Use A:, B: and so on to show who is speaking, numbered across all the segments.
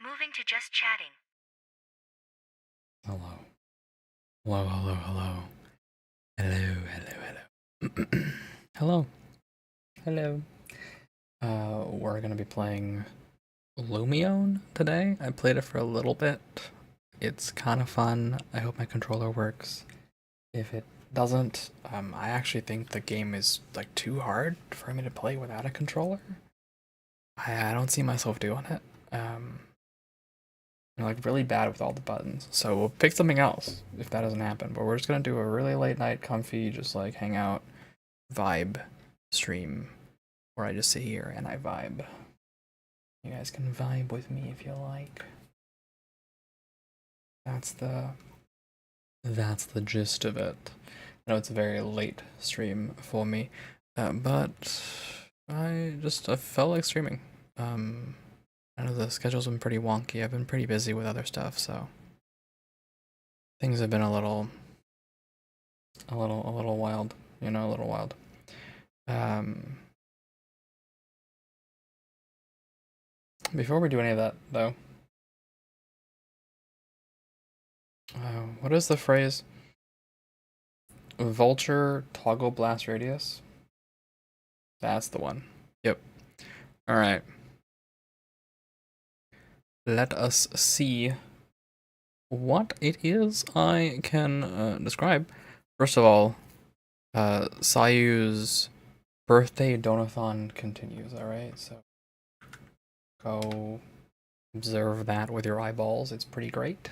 A: Moving to just chatting.
B: Hello. Hello, hello, hello. Hello, hello, hello. Hello. Hello. We're gonna be playing Lumione today. I played it for a little bit. It's kind of fun. I hope my controller works. If it doesn't, I actually think the game is like too hard for me to play without a controller. I don't see myself doing it. I'm like really bad with all the buttons. So we'll pick something else if that doesn't happen. But we're just gonna do a really late night, comfy, just like hang out, vibe stream, where I just sit here and I vibe. You guys can vibe with me if you like. That's the gist of it. I know it's a very late stream for me, but I felt like streaming. I know the schedule's been pretty wonky. I've been pretty busy with other stuff, so things have been a little wild, you know, a little wild. Before we do any of that, though, what is the phrase? Vulture toggle blast radius? That's the one. Yep. Alright. Let us see what it is I can describe. First of all, Sayu's birthday donathon continues, alright? So go observe that with your eyeballs. It's pretty great.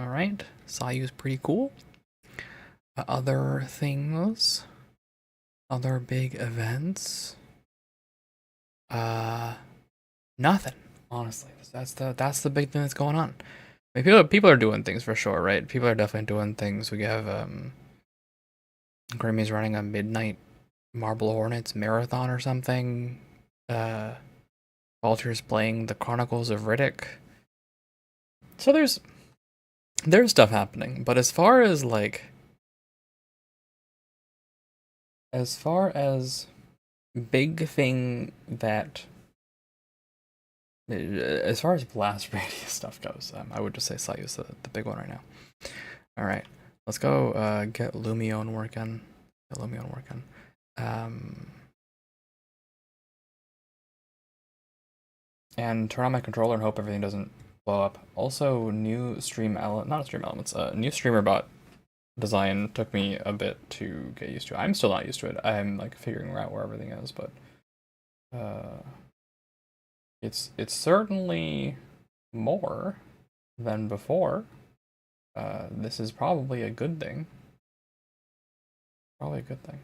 B: Alright, Sayu's pretty cool. Other things, other big events. Nothing. Honestly, that's the big thing that's going on. I mean, people are doing things for sure, right? People are definitely doing things. We have Grammy's running a midnight Marble Hornets marathon or something. Walter's playing the Chronicles of Riddick. So there's stuff happening, but as far as big thing that as far as blast radius stuff goes, I would just say Sayu's the big one right now. All right, let's go get Lumione working. And turn on my controller and hope everything doesn't blow up. Also, new new streamer bot design took me a bit to get used to. I'm still not used to it. I'm like figuring out where everything is, but it's certainly more than before. This is probably a good thing. Probably a good thing.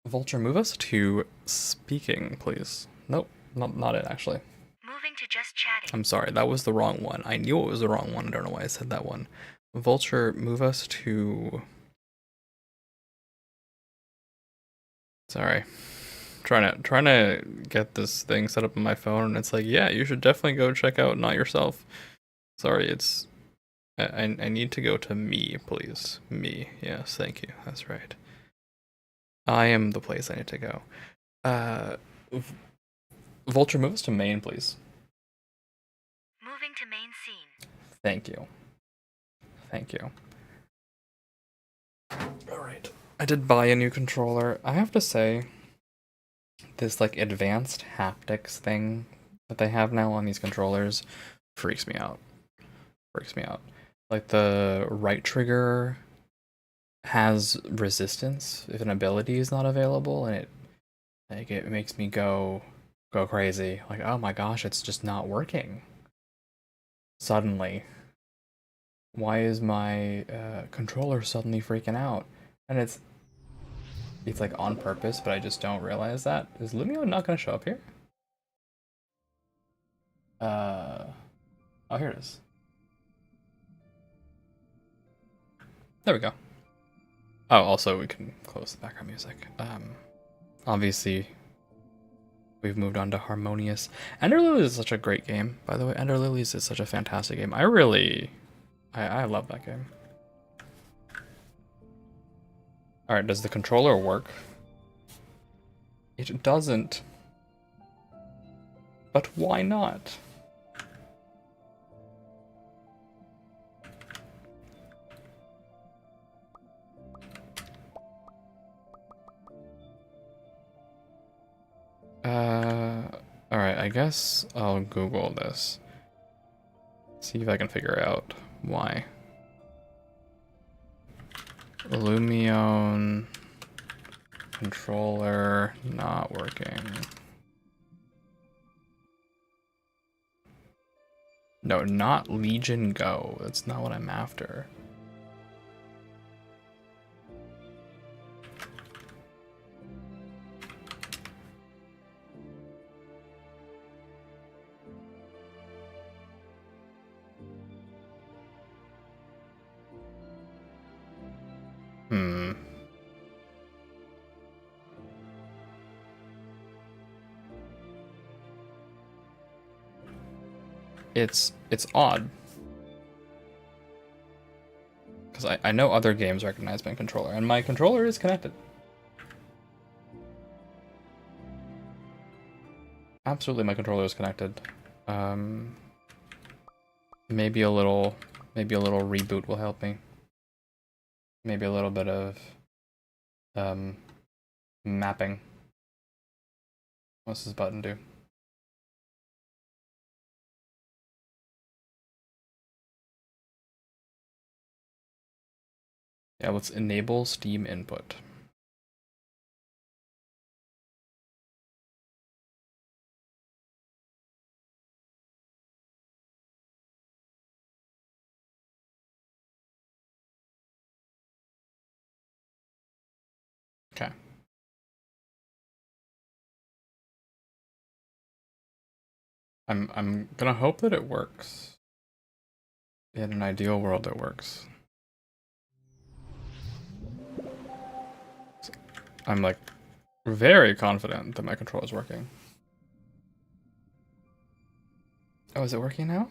B: Vulture, move us to speaking, please. Nope, not it actually.
A: Moving to just chatting.
B: I'm sorry, that was the wrong one. I knew it was the wrong one. I don't know why I said that one. Vulture, move us to... Sorry. Trying to get this thing set up on my phone, and it's like, yeah, you should definitely go check out Not Yourself. Sorry, it's... I need to go to me, please. Me. Yes, thank you. That's right. I am the place I need to go. Vulture, move us to main, please.
A: Moving to main scene.
B: Thank you. Thank you. Alright. I did buy a new controller. I have to say, this like advanced haptics thing that they have now on these controllers freaks me out. Like the right trigger has resistance if an ability is not available, and it makes me go crazy. Like, oh my gosh, it's just not working. Suddenly. Why is my controller suddenly freaking out? And it's like on purpose, but I just don't realize that. Is Lumione not gonna show up here? Oh, here it is. There we go. Oh, also we can close the background music. Obviously, we've moved on to Harmonious. Ender Lilies is such a great game, by the way. Ender Lilies is such a fantastic game. I love that game. Alright, does the controller work? It doesn't. But why not? Alright, I guess I'll Google this. See if I can figure out why. Lumione controller not working. No, not Legion Go. That's not what I'm after. It's odd. Because I know other games recognize my controller, and my controller is connected. Absolutely, my controller is connected. Maybe a little reboot will help me. Maybe a little bit of mapping. What's this button do? Yeah, let's enable Steam input. Okay. I'm gonna hope that it works. In an ideal world, it works. I'm like very confident that my controller is working. Oh, is it working now?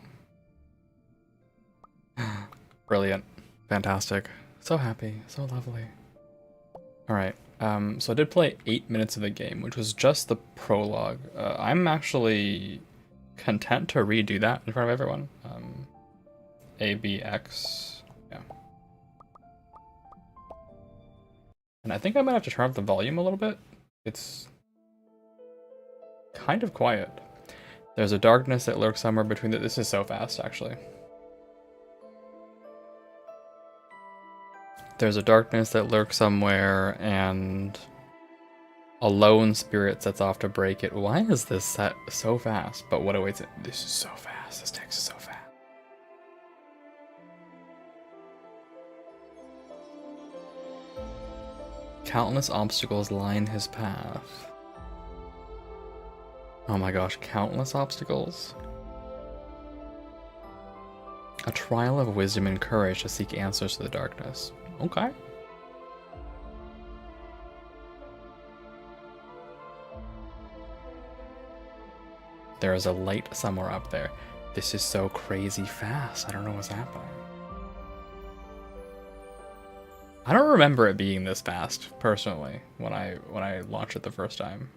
B: Brilliant. Fantastic. So happy. So lovely. Alright. So I did play 8 minutes of the game, which was just the prologue. I'm actually content to redo that in front of everyone. ABX. Yeah. And I think I might have to turn up the volume a little bit. It's kind of quiet. There's a darkness that lurks somewhere between the... This is so fast, actually. There's a darkness that lurks somewhere, and a lone spirit sets off to break it. Why is this set so fast? But what awaits it? This is so fast. This text is so fast. Countless obstacles line his path. Oh my gosh, countless obstacles? A trial of wisdom and courage to seek answers to the darkness. Okay. There is a light somewhere up there. This is so crazy fast. I don't know what's happening. I don't remember it being this fast, personally, when I launched it the first time.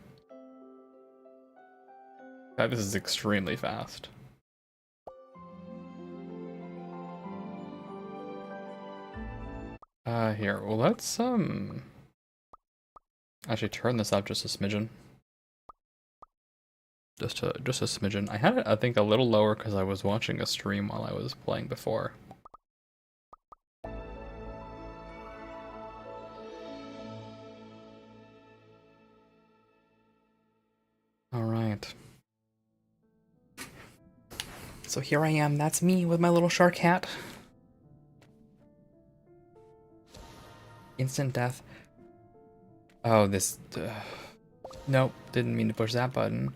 B: This is extremely fast. Here, well, let's actually turn this up just a smidgen. Just a smidgen. I had it, I think, a little lower because I was watching a stream while I was playing before. All right. So here I am. That's me with my little shark hat. Instant death. Oh, this... nope, didn't mean to push that button.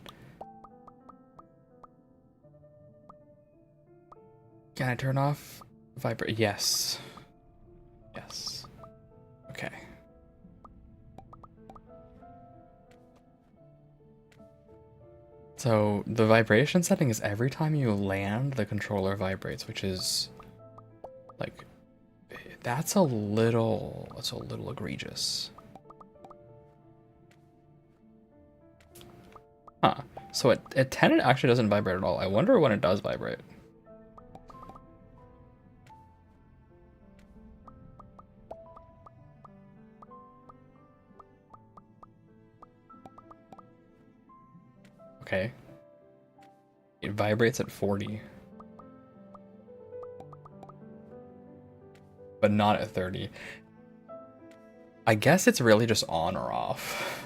B: Can I turn off vibrate? Yes. Yes. Okay. So the vibration setting is every time you land, the controller vibrates, which is like, that's a little egregious. Huh. So at 10 it actually doesn't vibrate at all. I wonder when it does vibrate. Okay. It vibrates at 40. But not at 30. I guess it's really just on or off.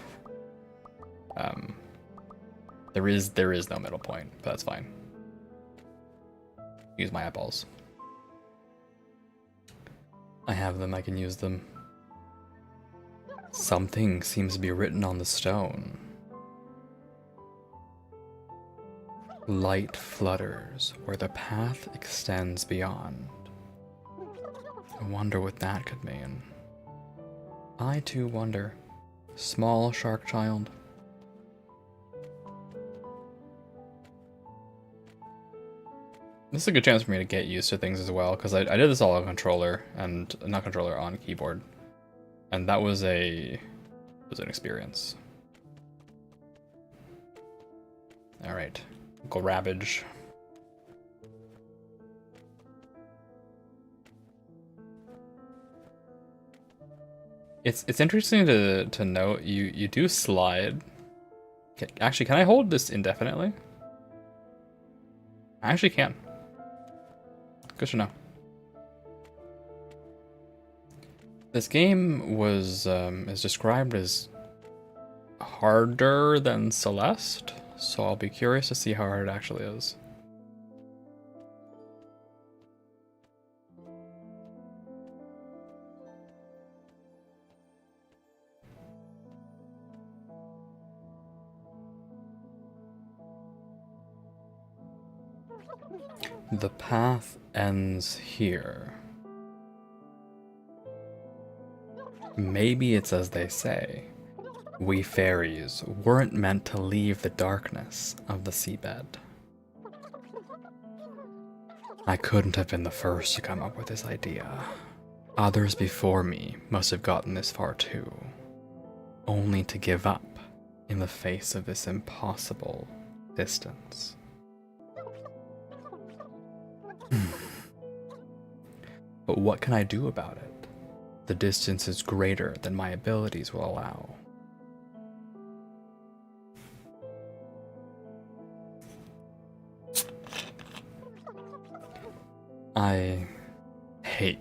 B: There is no middle point, but that's fine. Use my eyeballs. I have them, I can use them. Something seems to be written on the stone. Light flutters where the path extends beyond. I wonder what that could mean. I too wonder. Small shark child. This is a good chance for me to get used to things as well, because I did this all on controller, and not controller, on keyboard. And that was an experience. Alright. Go Ravage. It's interesting to note you do slide. Actually, can I hold this indefinitely? I actually can. Good to know. This game was is described as harder than Celeste, so I'll be curious to see how hard it actually is. The path ends here. Maybe it's as they say. We fairies weren't meant to leave the darkness of the seabed. I couldn't have been the first to come up with this idea. Others before me must have gotten this far too, only to give up in the face of this impossible distance. But what can I do about it? The distance is greater than my abilities will allow. I hate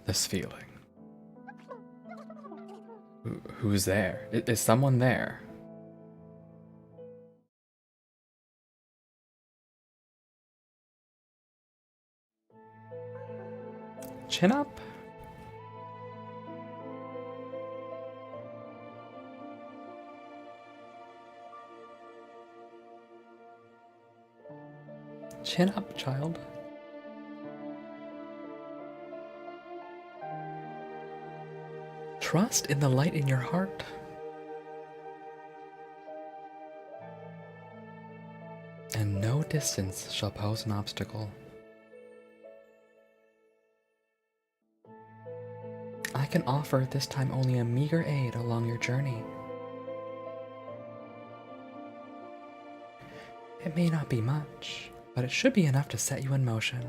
B: this feeling. Who's there? Is someone there? Chin up? Chin up, child. Trust in the light in your heart. And no distance shall pose an obstacle. I can offer this time only a meager aid along your journey. It may not be much, but it should be enough to set you in motion.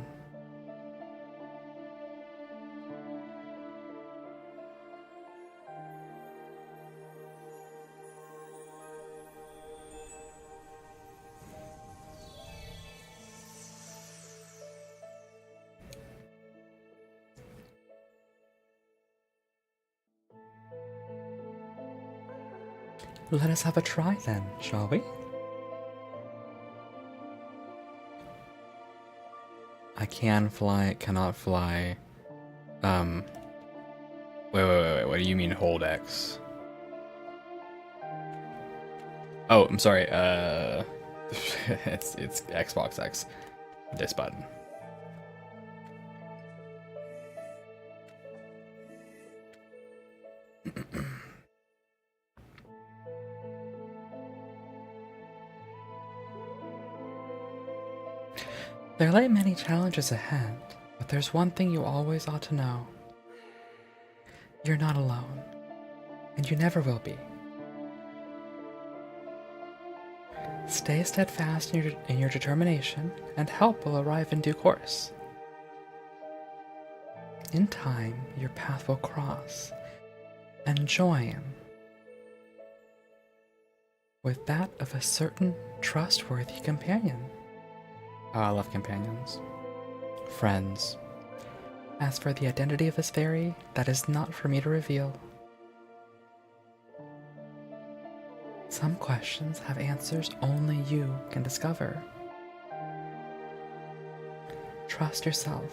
B: Let us have a try then, shall we? I can fly, cannot fly. Wait, what do you mean hold X? Oh, I'm sorry, it's Xbox X. This button. There lay many challenges ahead, but there's one thing you always ought to know. You're not alone, and you never will be. Stay steadfast in your determination, and help will arrive in due course. In time, your path will cross and join with that of a certain trustworthy companion. Oh, I love companions. Friends. As for the identity of this fairy, that is not for me to reveal. Some questions have answers only you can discover. Trust yourself,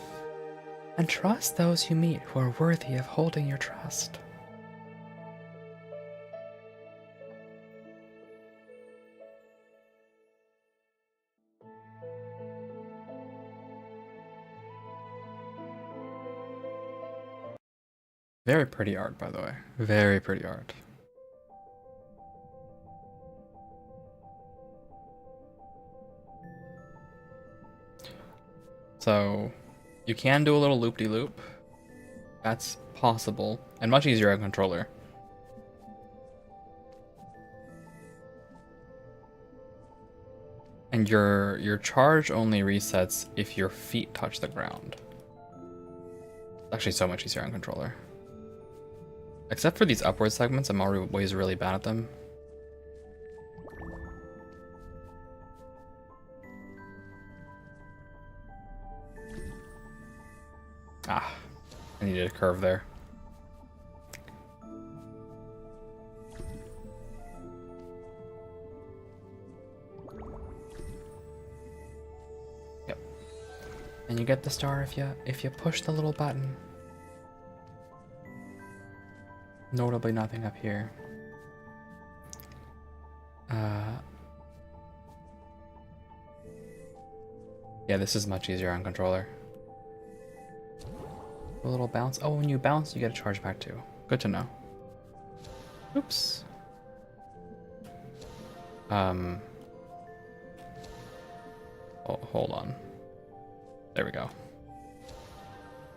B: and trust those you meet who are worthy of holding your trust. Very pretty art, by the way. Very pretty art. So, you can do a little loop-de-loop. That's possible, and much easier on controller. And your charge only resets if your feet touch the ground. Actually, so much easier on controller. Except for these upward segments, I'm always really bad at them. Ah, I needed a curve there. Yep. And you get the star if you push the little button. Notably nothing up here. Yeah, this is much easier on controller. A little bounce. Oh, when you bounce, you get a charge back too. Good to know. Oops. Oh, hold on. There we go.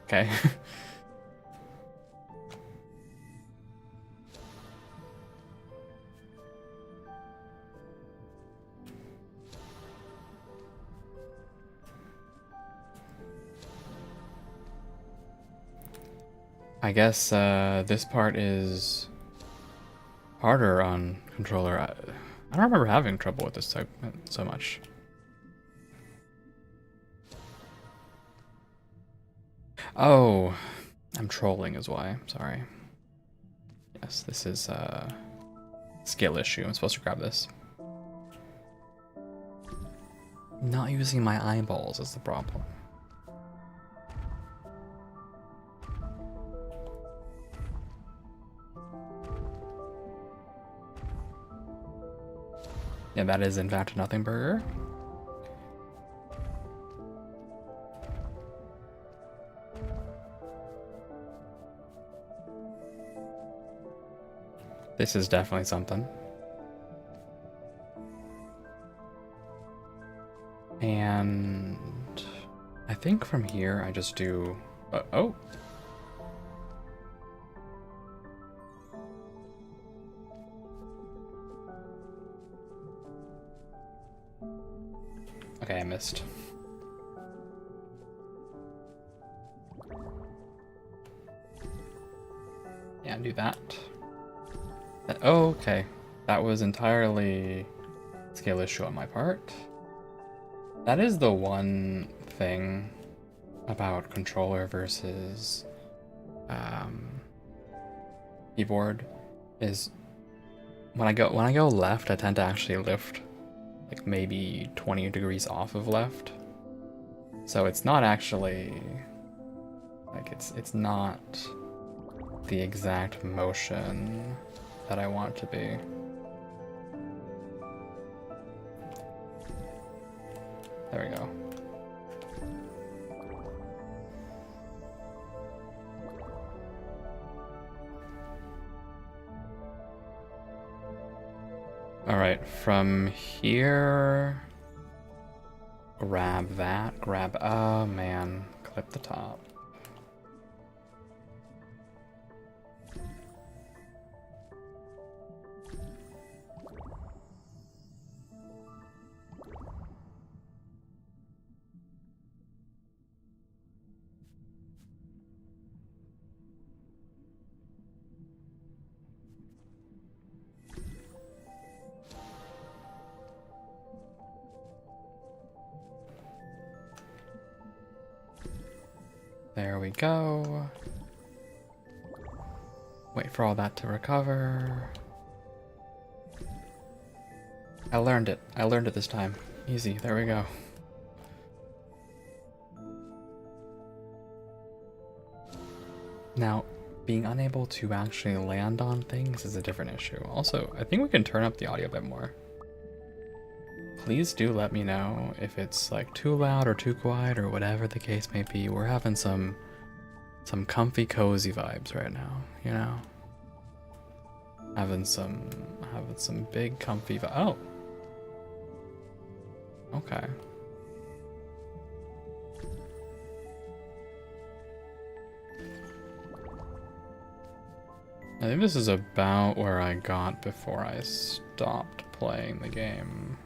B: Okay. I guess this part is harder on controller. I don't remember having trouble with this segment so much. Oh, I'm trolling is why. Sorry. Yes, this is a skill issue. I'm supposed to grab this. Not using my eyeballs is the problem. Yeah, that is in fact a nothing burger. This is definitely something. And I think from here I just do... oh! Okay, I missed. Yeah, do that. Oh, okay. That was entirely skill issue on my part. That is the one thing about controller versus keyboard is when I go left, I tend to actually lift like maybe 20 degrees off of left. So it's not actually like it's not the exact motion that I want it to be. There we go. All right, from here, grab that, oh man, clip the top. There we go. Wait for all that to recover. I learned it. I learned it this time. Easy. There we go. Now, being unable to actually land on things is a different issue. Also, I think we can turn up the audio a bit more. Please do let me know if it's like too loud or too quiet or whatever the case may be. We're having some comfy cozy vibes right now, you know? Having some big comfy oh. Okay. I think this is about where I got before I stopped playing the game.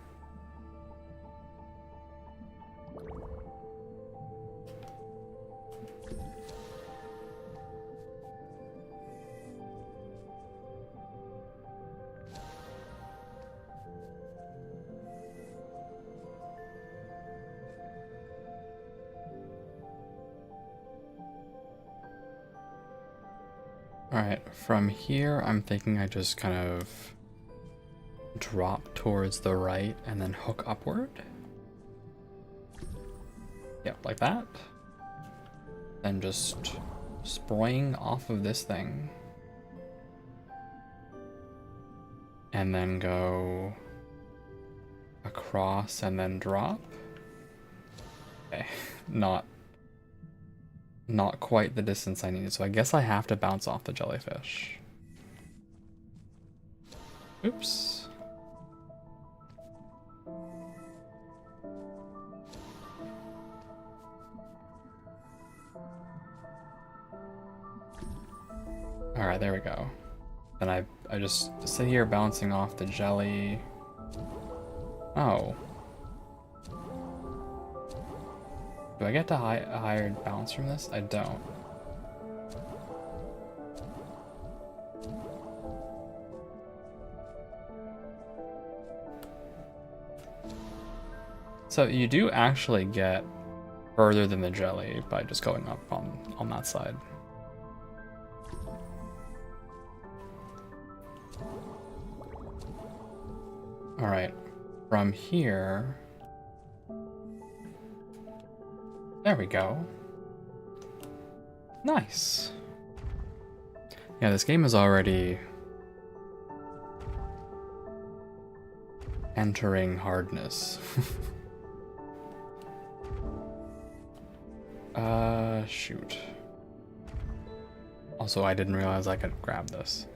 B: Alright, from here I'm thinking I just kind of drop towards the right and then hook upward. Yep, like that. Then just spring off of this thing. And then go across and then drop. Okay, not quite the distance I needed, so I guess I have to bounce off the jellyfish. Oops. Alright, there we go. Then I just sit here bouncing off the jelly. Oh. Do I get to a higher bounce from this? I don't. So you do actually get further than the jelly by just going up on that side. Alright, from here... There we go. Nice. Yeah, this game is already entering hardness. Shoot. Also, I didn't realize I could grab this.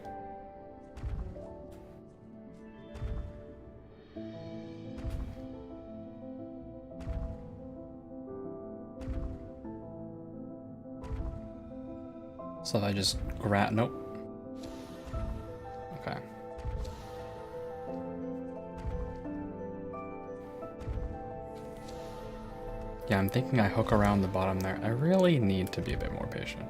B: So if I just grab, nope. Okay. Yeah, I'm thinking I hook around the bottom there. I really need to be a bit more patient.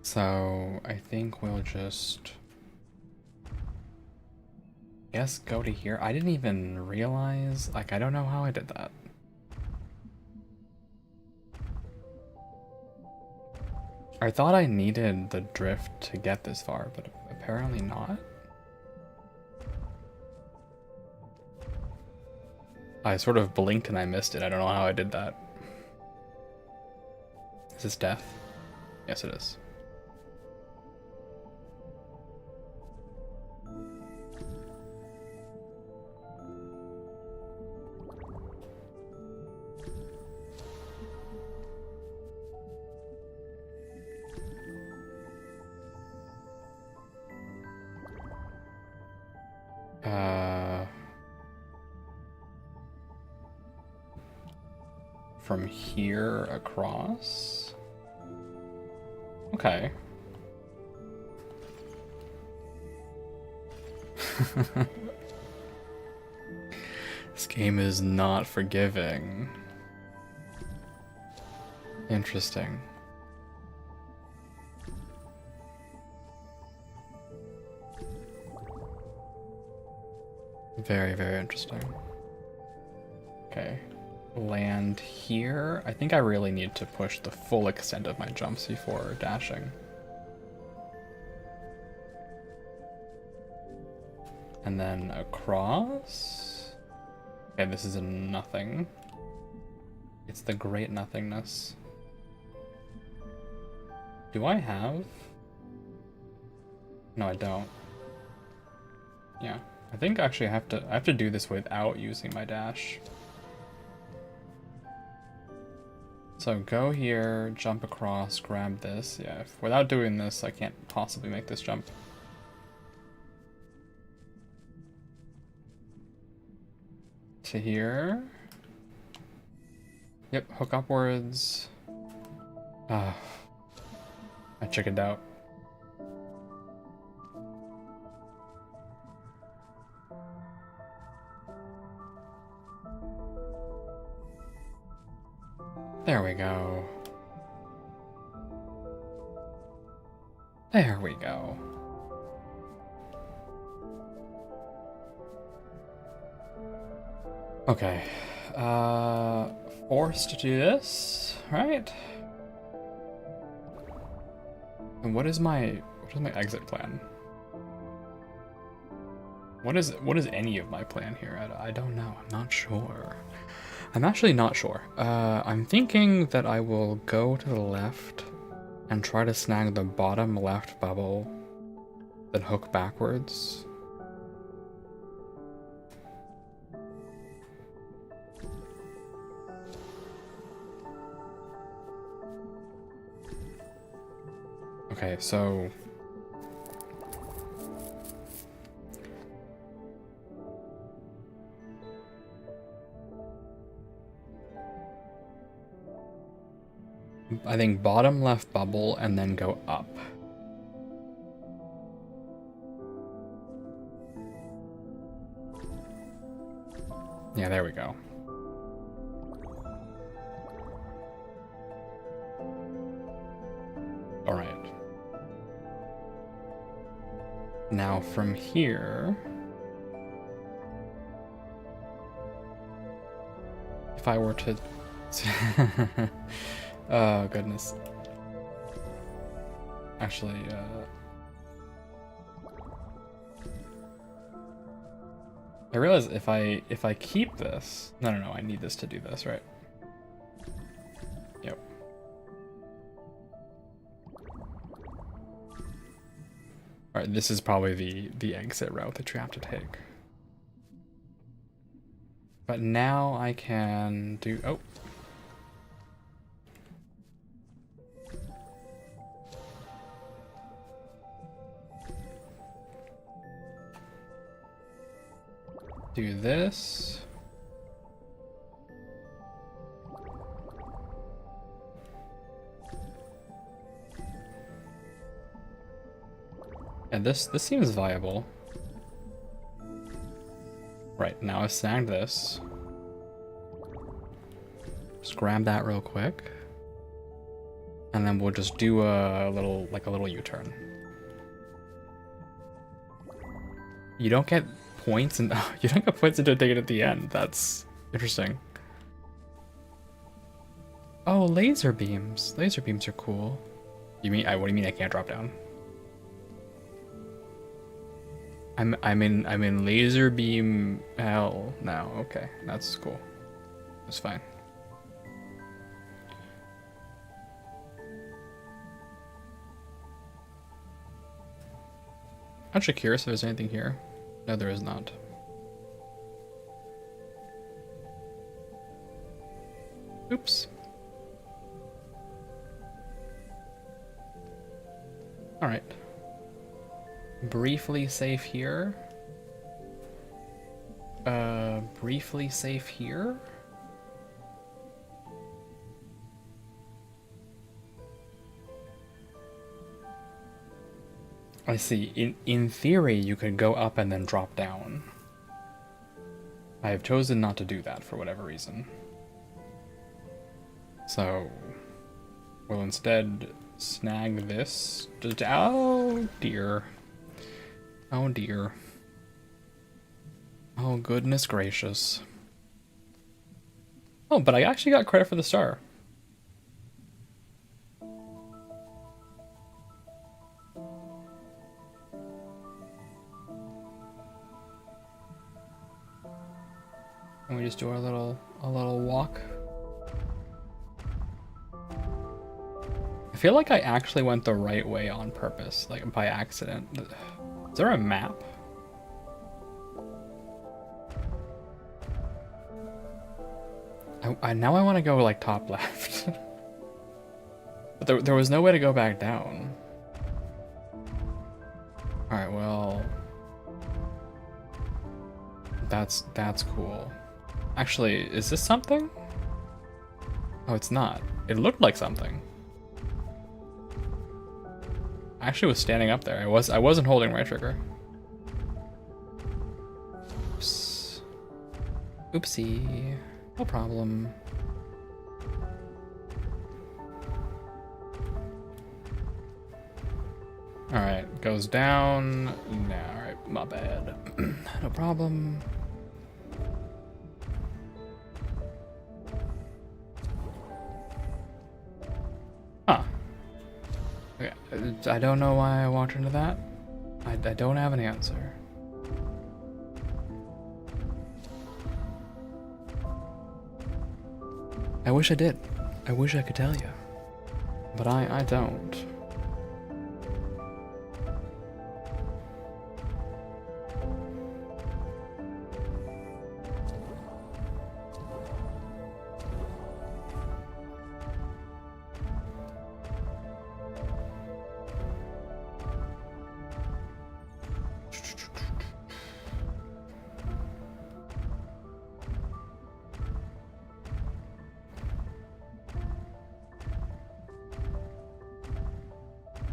B: So I think we'll just, guess, go to here. I didn't even realize, like, I don't know how I did that. I thought I needed the drift to get this far, but apparently not. I sort of blinked and I missed it. I don't know how I did that. Is this death? Yes, it is. From here across? Okay. This game is not forgiving. Interesting. Very, very interesting. Okay. Land here. I think I really need to push the full extent of my jumps before dashing. And then across. Okay, this is a nothing. It's the great nothingness. Do I have? No, I don't. Yeah. I think actually I have to do this without using my dash. So go here, jump across, grab this. Yeah, without doing this, I can't possibly make this jump. To here. Yep, hook upwards. Ah, I chickened out. There we go. There we go. Okay. Forced to do this, right? And what is my exit plan? What is any of my plan here? I don't know. I'm not sure. I'm actually not sure. I'm thinking that I will go to the left and try to snag the bottom left bubble, then hook backwards. Okay, so I think bottom left bubble and then go up. Yeah, there we go. All right. Now from here, if I were to oh goodness. Actually, I realize if I keep this, no, I need this to do this, right? Yep. All right, this is probably the exit route that you have to take. But now I can do, oh. Do this. And this seems viable. Right, now I've snagged this. Just grab that real quick. And then we'll just do a little U-turn. You don't get points and you don't get points until take it at the end. That's interesting. Oh, laser beams. Laser beams are cool. You mean what do you mean I can't drop down? I'm in laser beam hell now. Okay, that's cool. That's fine. Actually curious if there's anything here. No, there is not. Oops. All right. Briefly safe here. Briefly safe here. I see. In theory, you could go up and then drop down. I have chosen not to do that for whatever reason. So, we'll instead snag this. Oh dear. Oh dear. Oh goodness gracious. Oh, but I actually got credit for the star. Can we just do a little walk? I feel like I actually went the right way on purpose, like by accident. Is there a map? Now I want to go like top left. But there was no way to go back down. Alright, well... That's cool. Actually, is this something? Oh, it's not. It looked like something. I actually was standing up there. I wasn't holding right trigger. Oops. Oopsie. No problem. Alright, goes down. No, alright, my bad. No problem. Huh. Okay, I don't know why I walked into that. I don't have an answer. I wish I did. I wish I could tell you. But I don't.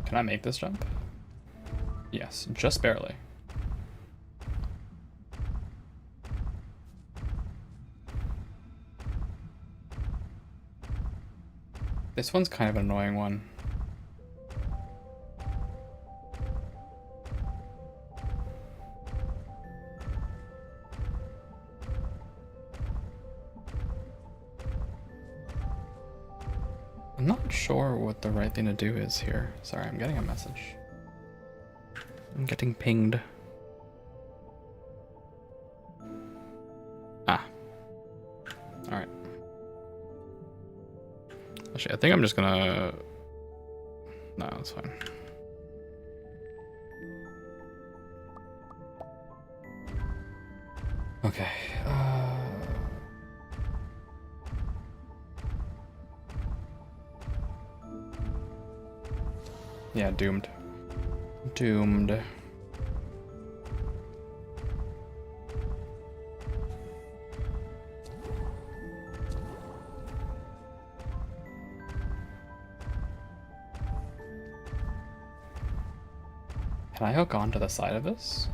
B: Can I make this jump? Yes, just barely. This one's kind of an annoying one. I'm not sure what the right thing to do is here. Sorry, I'm getting a message. I'm getting pinged. Ah. Alright. Actually, I think I'm just gonna... No, that's fine. Okay. Yeah, doomed. Doomed. Can I hook onto the side of this?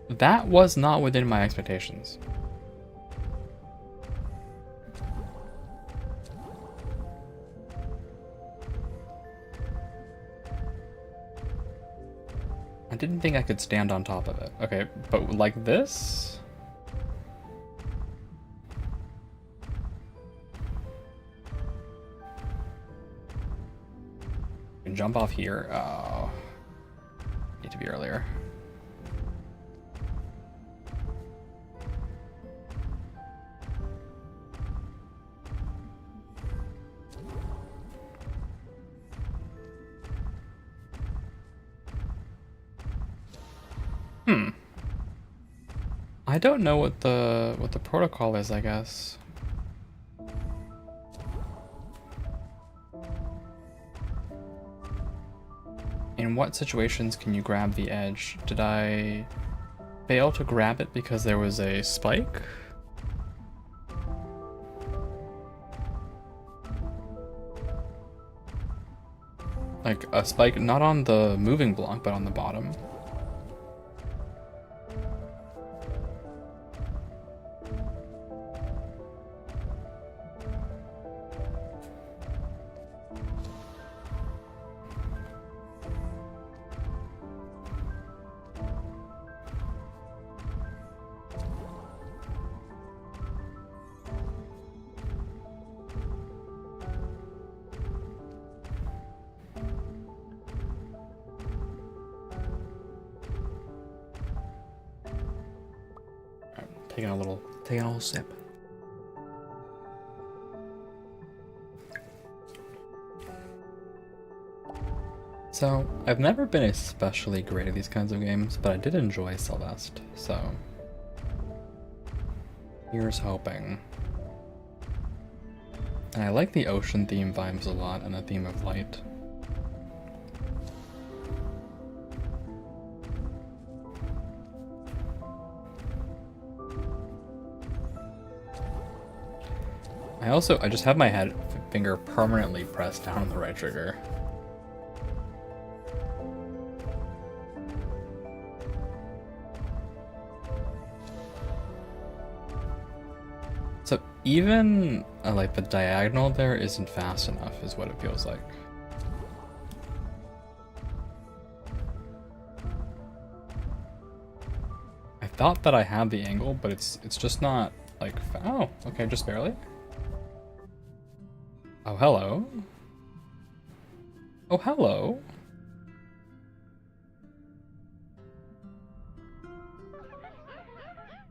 B: That was not within my expectations. I didn't think I could stand on top of it. Okay, but like this? You can jump off here. Oh. Need to be earlier. I don't know what the protocol is, I guess. In what situations can you grab the edge? Did I fail to grab it because there was a spike? like a spike, not on the moving block, but on the bottom. Taking a little sip. So, I've never been especially great at these kinds of games, but I did enjoy Celeste, so here's hoping. And I like the ocean theme vibes a lot and the theme of light. I just have my finger permanently pressed down on the right trigger. So even like the diagonal there isn't fast enough is what it feels like. I thought that I had the angle, but it's just not like, oh, okay, just barely. Oh, hello. Oh, hello.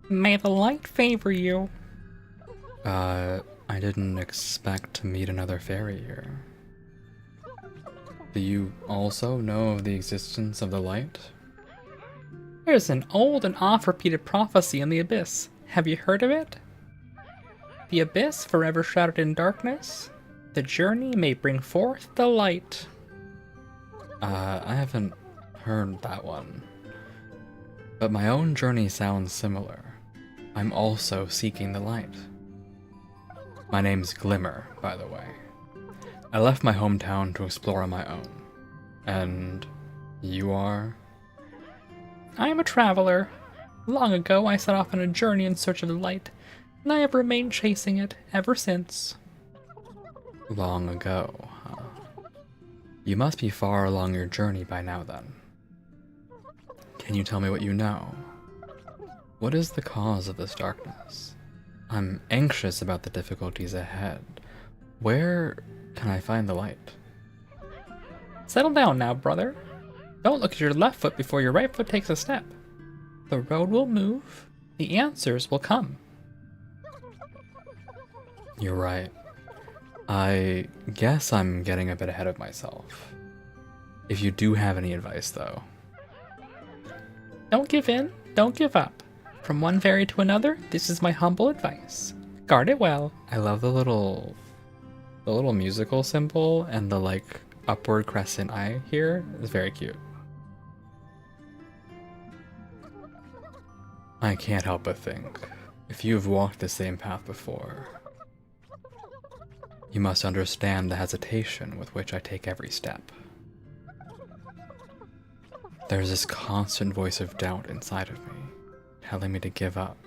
B: May the light favor you. I didn't expect to meet another fairy here. Do you also know of the existence of the light? There's an old and oft-repeated prophecy in the Abyss. Have you heard of it? The Abyss, forever shrouded in darkness. The journey may bring forth the light. I haven't heard that one. But my own journey sounds similar. I'm also seeking the light. My name's Glimmer, by the way. I left my hometown to explore on my own. And you are? I am a traveler. Long ago, I set off on a journey in search of the light, and I have remained chasing it ever since. Long ago, huh? You must be far along your journey by now, then. Can you tell me what you know? What is the cause of this darkness? I'm anxious about the difficulties ahead. Where can I find the light? Settle down now, brother. Don't look at your left foot before your right foot takes a step. The road will move. The answers will come. You're right. I guess I'm getting a bit ahead of myself. If you do have any advice, though. Don't give in. Don't give up. From one fairy to another, this is my humble advice. Guard it well. I love the little musical symbol and the like upward crescent eye here. It's very cute. I can't help but think, if you've walked the same path before, you must understand the hesitation with which I take every step. There's this constant voice of doubt inside of me, telling me to give up,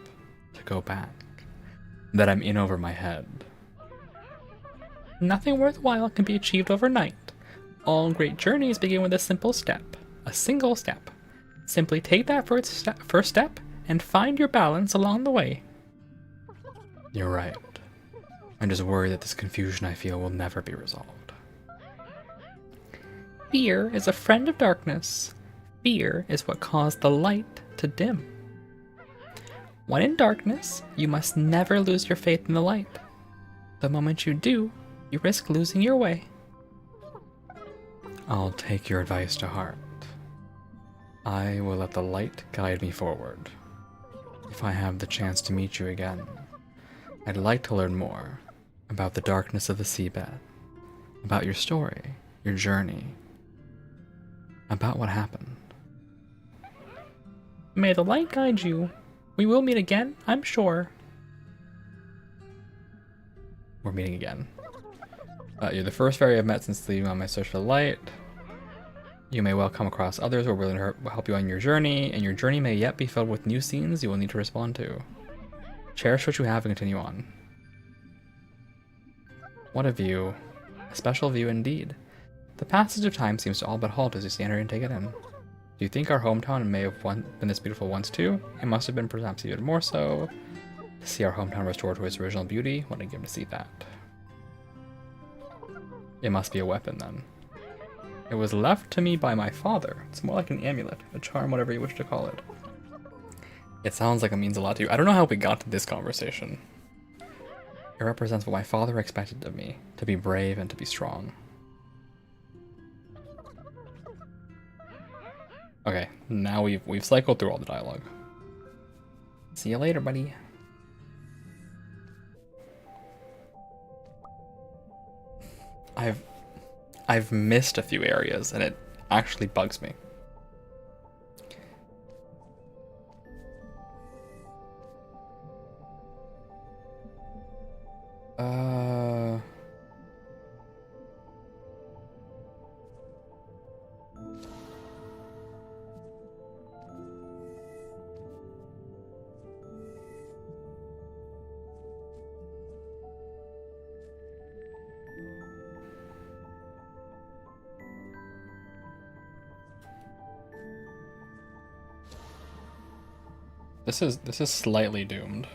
B: to go back, that I'm in over my head. Nothing worthwhile can be achieved overnight. All great journeys begin with a simple step, a single step. Simply take that first step and find your balance along the way. You're right. I'm just worried that this confusion I feel will never be resolved. Fear is a friend of darkness. Fear is what caused the light to dim. When in darkness, you must never lose your faith in the light. The moment you do, you risk losing your way. I'll take your advice to heart. I will let the light guide me forward. If I have the chance to meet you again, I'd like to learn more about the darkness of the seabed, about your story, your journey, about what happened. May the light guide you. We will meet again, I'm sure. We're meeting again. You're the first fairy I've met since leaving on my search for the light. You may well come across others who are willing to help you on your journey, and your journey may yet be filled with new scenes you will need to respond to. Cherish what you have and continue on. What a view. A special view indeed. The passage of time seems to all but halt as you stand here and take it in. Do you think our hometown may have been this beautiful once too? It must have been perhaps even more so. To see our hometown restored to its original beauty, what a gift to see that. It must be a weapon then. It was left to me by my father. It's more like an amulet, a charm, whatever you wish to call it. It sounds like it means a lot to you. I don't know how we got to this conversation. It represents what my father expected of me, to be brave and to be strong. Okay, now we've cycled through all the dialogue. See you later, buddy. I've missed a few areas and it actually bugs me. This is slightly doomed.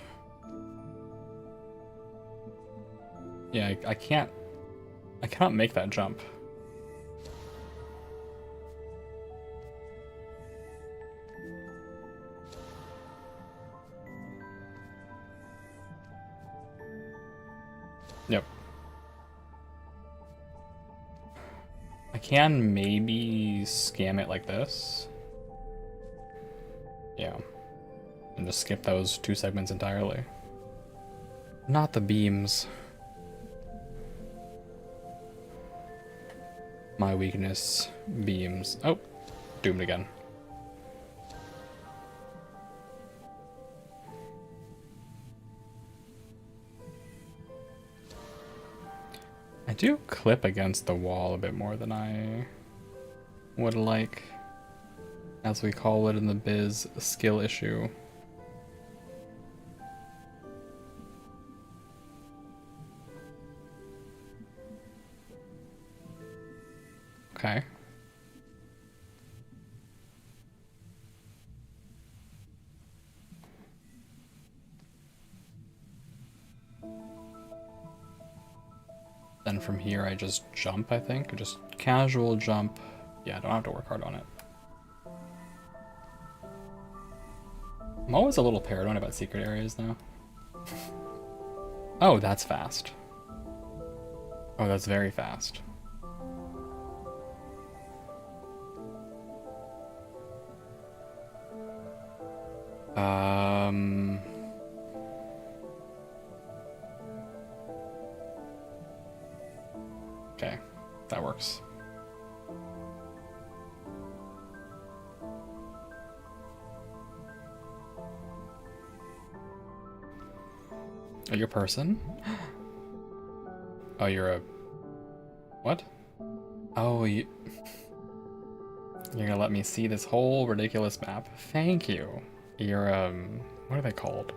B: Yeah, I cannot make that jump. Yep. I can maybe scam it like this. Yeah. And just skip those 2 segments entirely. Not the beams. My weakness, beams. Oh, doomed again. I do clip against the wall a bit more than I would like. As we call it in the biz, a skill issue. Okay. Then from here I just jump, I think. Just casual jump. Yeah, I don't have to work hard on it. I'm always a little paranoid about secret areas now. Oh, that's fast. Oh, that's very fast. Okay, that works. Are you a person? Oh, you're a... What? Oh, you're gonna let me see this whole ridiculous map? Thank you. You're, what are they called?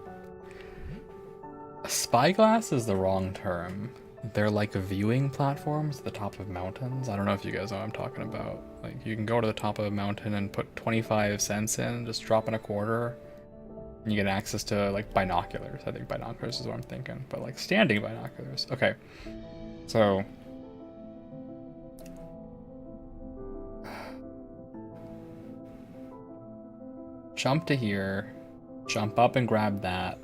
B: A spyglass is the wrong term. They're like viewing platforms at the top of mountains. I don't know if you guys know what I'm talking about. Like, you can go to the top of a mountain and put 25 cents in, just drop in a quarter, and you get access to, like, binoculars. I think binoculars is what I'm thinking. But, like, standing binoculars. Okay. So... jump to here. Jump up and grab that.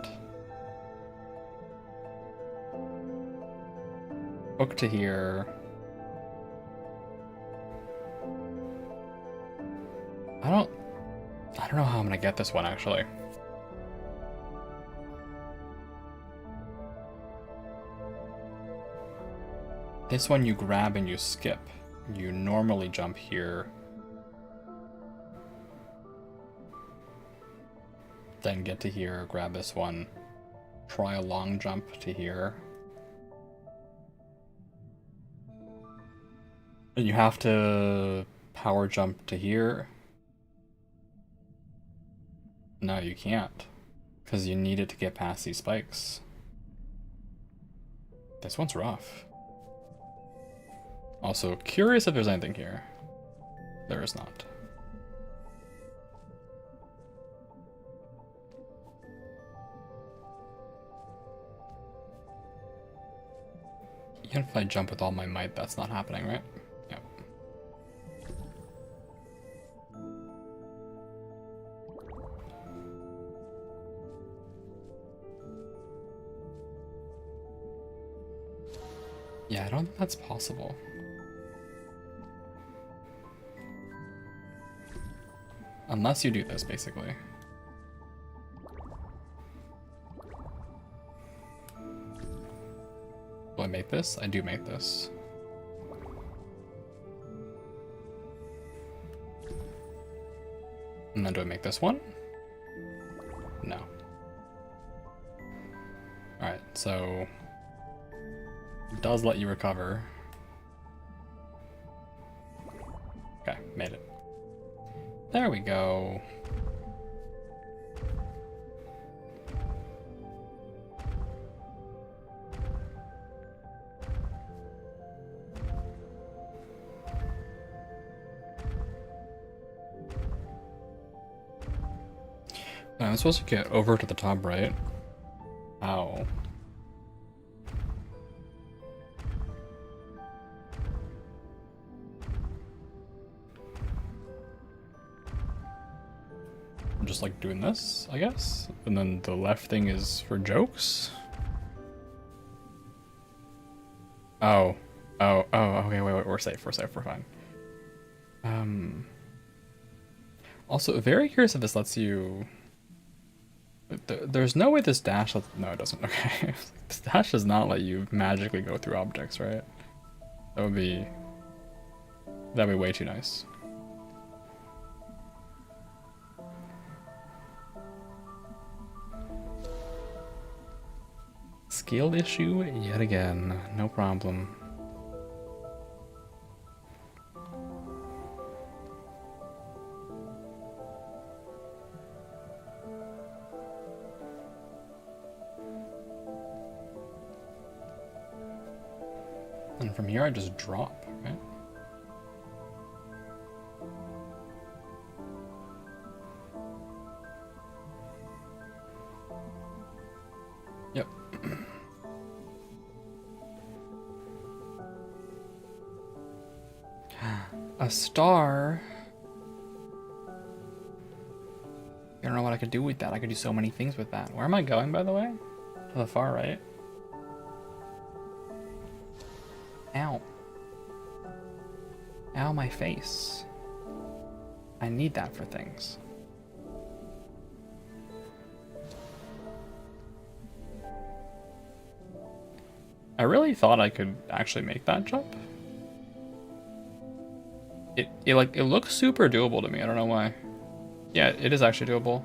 B: Hook to here. I don't know how I'm gonna get this one actually. This one you grab and you skip. You normally jump here. Then get to here, grab this one. Try a long jump to here. And you have to power jump to here. No, you can't. Because you need it to get past these spikes. This one's rough. Also, curious if there's anything here. There is not. Even if I jump with all my might, that's not happening, right? Yep. Yeah, I don't think that's possible. Unless you do this, basically. Do I make this? I do make this. And then do I make this one? No. Alright, so... it does let you recover. Okay, made it. There we go. I'm supposed to get over to the top right. Ow. I'm just like doing this, I guess. And then the left thing is for jokes. Oh. Oh, okay, wait, we're safe, we're fine. Also, very curious if this lets you... There's no way this dash lets... No, it doesn't, okay. This dash does not let you magically go through objects, right? That'd be way too nice. Skill issue yet again, no problem. And from here I just drop, right? Yep. A star. I don't know what I could do with that. I could do so many things with that. Where am I going, by the way? To the far right. Ow. Ow, my face. I need that for things. I really thought I could actually make that jump. It looks super doable to me. I don't know why. Yeah, it is actually doable.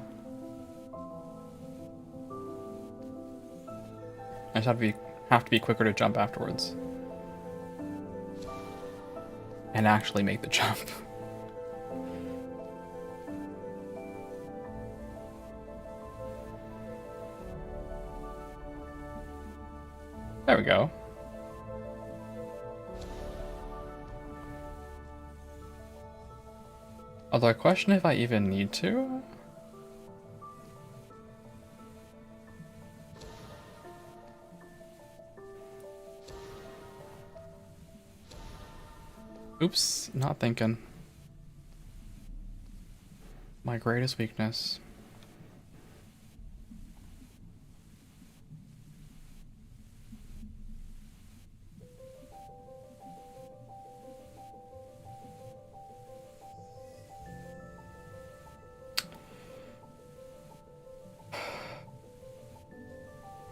B: I just have to be quicker to jump afterwards. And actually make the jump. There we go. Although I question if I even need to. Oops, not thinking. My greatest weakness.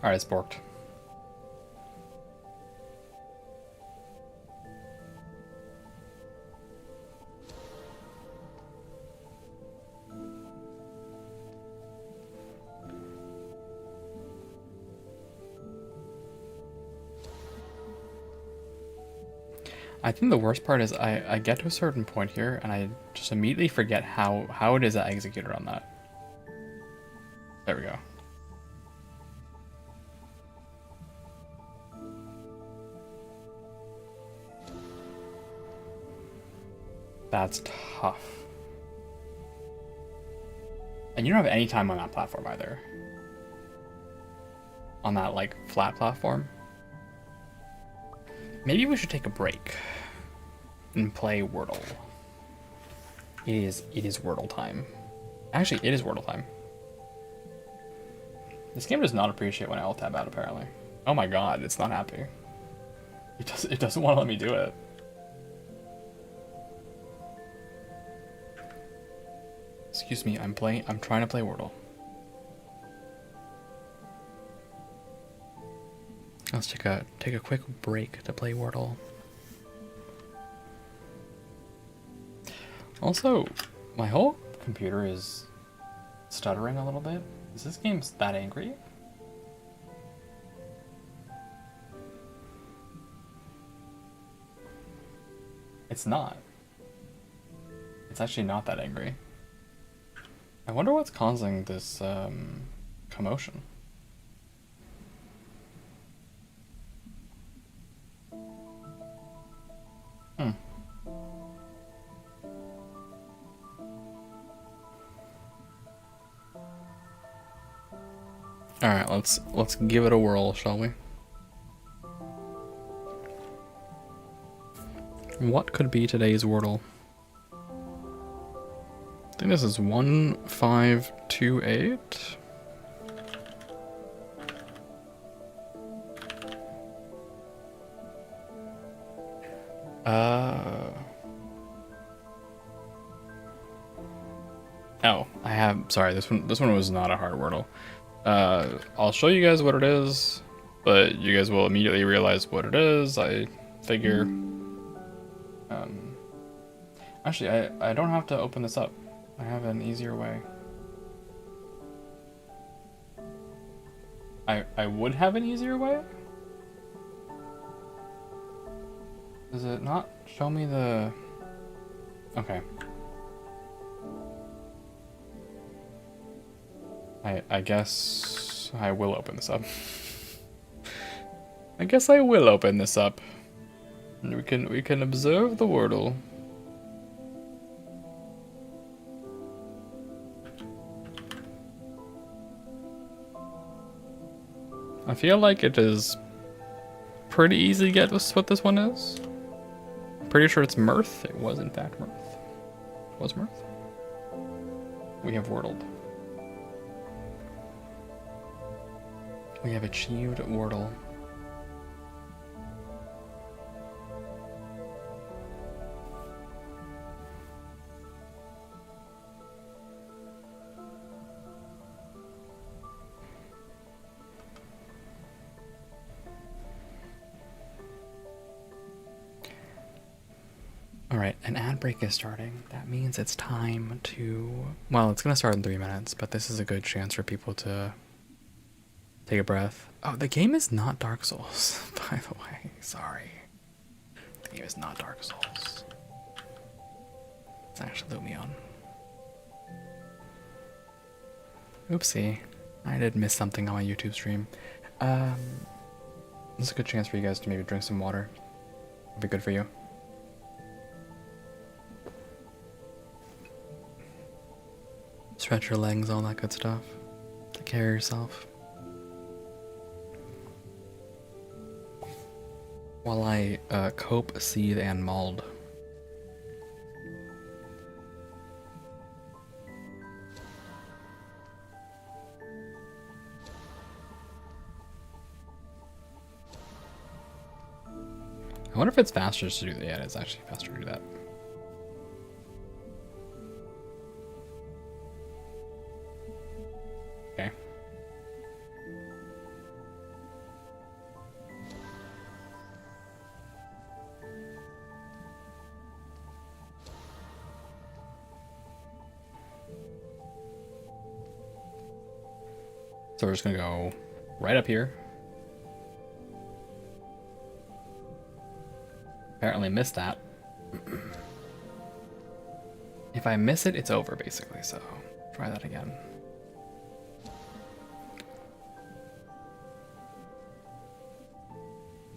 B: Alright, it's borked. I think the worst part is I get to a certain point here and I just immediately forget how it is I executed on that. There we go. That's tough. And you don't have any time on that platform either. On that, like, flat platform. Maybe we should take a break and play Wordle. It is Wordle time. Actually, it is Wordle time. This game does not appreciate when I alt tab out, apparently. Oh my god, it's not happy. It doesn't want to let me do it. Excuse me, I'm trying to play Wordle. Let's take a quick break to play Wordle. Also, my whole computer is stuttering a little bit. Is this game that angry? It's not. It's actually not that angry. I wonder what's causing this commotion. All right, let's give it a whirl, shall we? What could be today's Wordle? I think this is 1528. Oh, sorry, this one was not a hard Wordle. I'll show you guys what it is, but you guys will immediately realize what it is. I figure. Actually, I don't have to open this up. I have an easier way. I would have an easier way? Does it not show me the... Okay. I guess I will open this up. I guess I will open this up. And we can observe the Wordle. I feel like it is pretty easy to get what this one is. I'm pretty sure it's Mirth. It was in fact Mirth. It was Mirth. We have Wordled. We have achieved Wordle. Alright, an ad break is starting. That means it's time to... Well, it's gonna start in 3 minutes, but this is a good chance for people to take a breath. Oh, the game is not Dark Souls, by the way. Sorry. The game is not Dark Souls. It's actually Lumione. Oopsie. I did miss something on my YouTube stream. This is a good chance for you guys to maybe drink some water. It'll be good for you. Stretch your legs, all that good stuff. Take care of yourself. While I cope, seethe, and mold. I wonder if it's faster to do that. Yeah, it's actually faster to do that. Okay. So we're just gonna go right up here. Apparently missed that. If I miss it, it's over, basically, so try that again.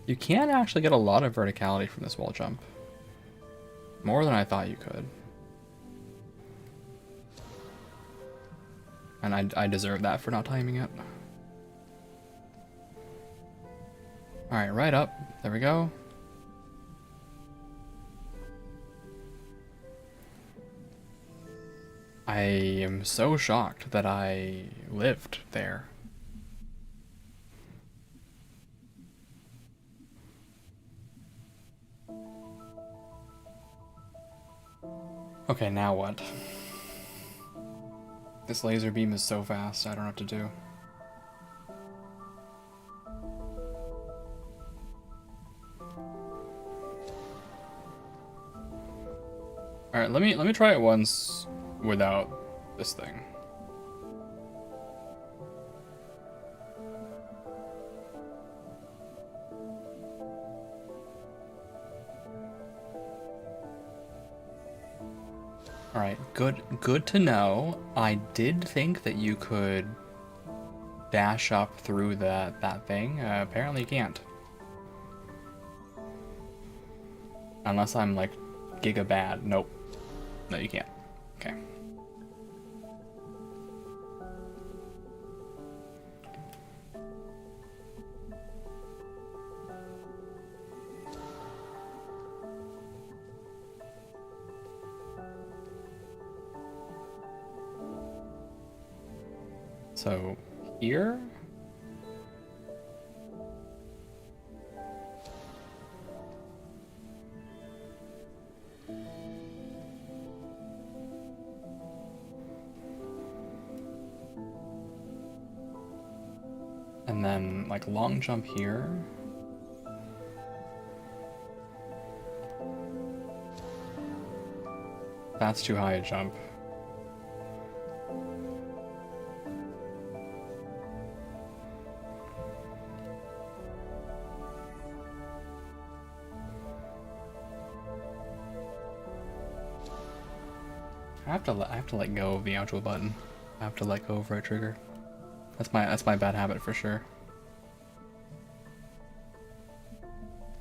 B: You can actually get a lot of verticality from this wall jump. More than I thought you could. And I deserve that for not timing it. Alright, right up. There we go. I am so shocked that I lived there. Okay, now what? This laser beam is so fast, I don't know what to do. Alright, let me try it once without this thing. Alright, good to know. I did think that you could dash up through that thing. Apparently you can't. Unless I'm like giga bad. Nope. No, you can't. Okay. So, here? And then, like, long jump here. That's too high a jump. I have to let go of the outro button. I have to let go of right trigger. That's my bad habit for sure.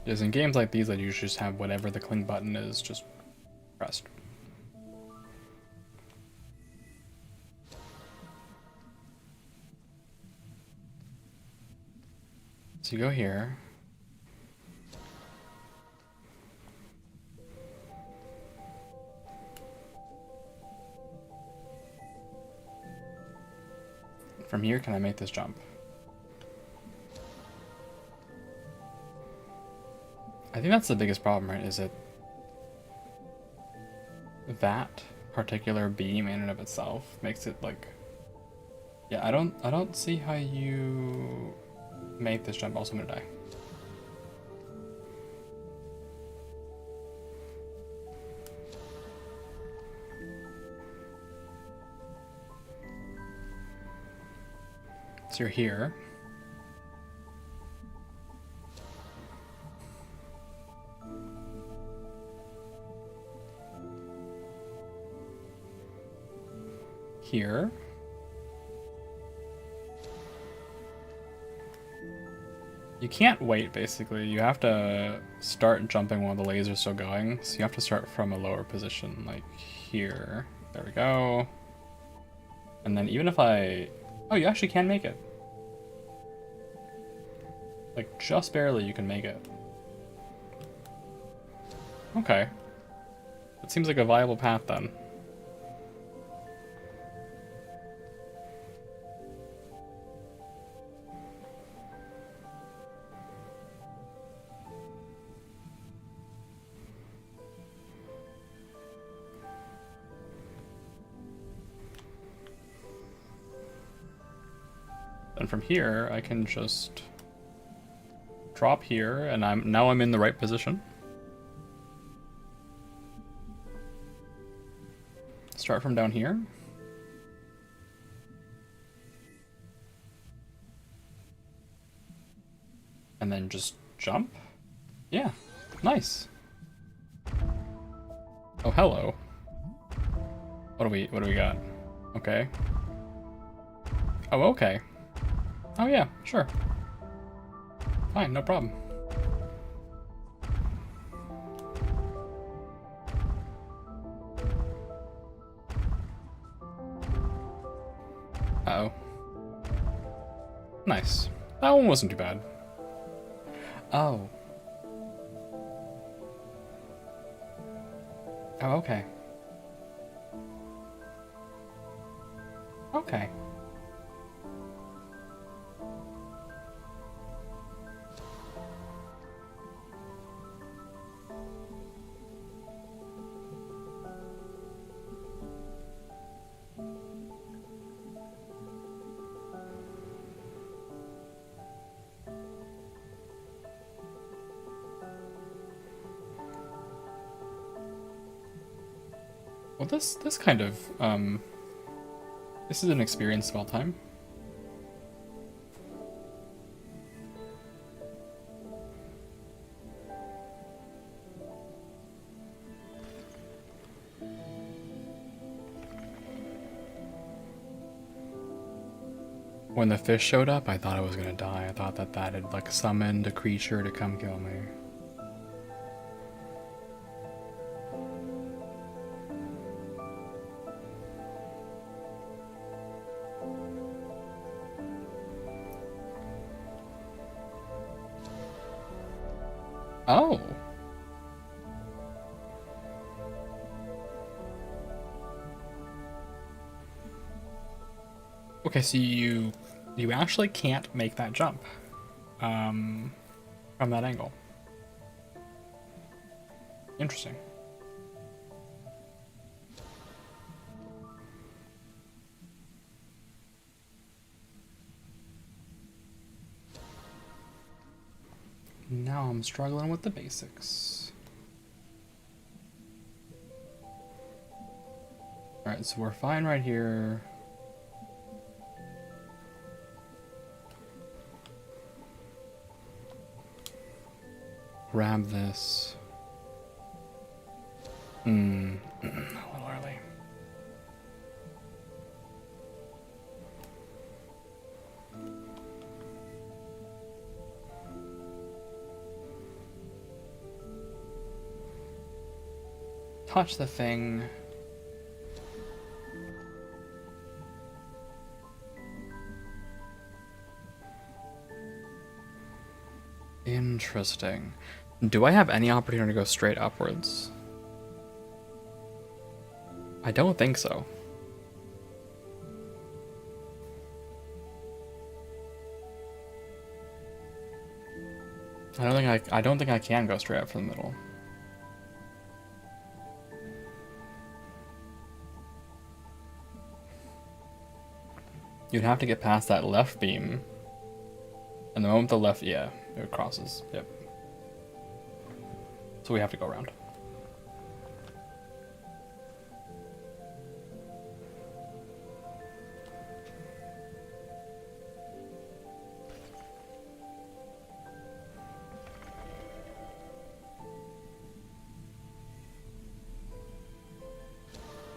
B: Because in games like these, I usually just have whatever the cling button is just pressed. So you go here. From here, can I make this jump? I think that's the biggest problem, right? Is it that particular beam in and of itself makes it like, yeah, I don't see how you make this jump. Also, I'm gonna die. So you're here. Here. You can't wait, basically. You have to start jumping while the laser's still going. So you have to start from a lower position, like here. There we go. And then even if I... Oh, you actually can make it. Like, just barely you can make it. Okay. That seems like a viable path, then. And from here, I can just drop here, and now I'm in the right position. Start from down here. And then just jump. Yeah, nice. Oh, hello. What do we got? Okay. Oh, okay. Oh yeah, sure. Fine, no problem. Uh-oh. Nice. That one wasn't too bad. Oh. Oh, okay. Okay. Well, this kind of, this is an experience of all time. When the fish showed up, I thought I was gonna die. I thought that had, like, summoned a creature to come kill me. Oh. Okay, so you actually can't make that jump from that angle. Interesting. Now I'm struggling with the basics. Alright, so we're fine right here. Grab this. A little early. Touch the thing. Interesting. Do I have any opportunity to go straight upwards? I don't think so. I don't think I can go straight up from the middle. You'd have to get past that left beam. And the moment the left, yeah, it crosses. Yep. So we have to go around.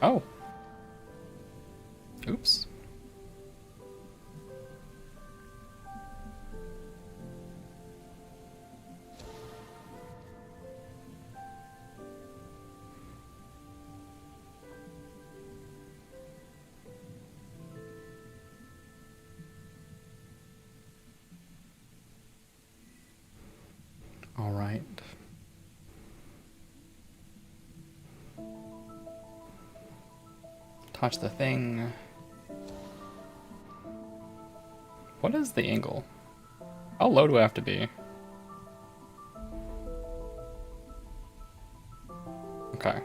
B: Oh. Oops. All right. Touch the thing. What is the angle? How low do I have to be? Okay.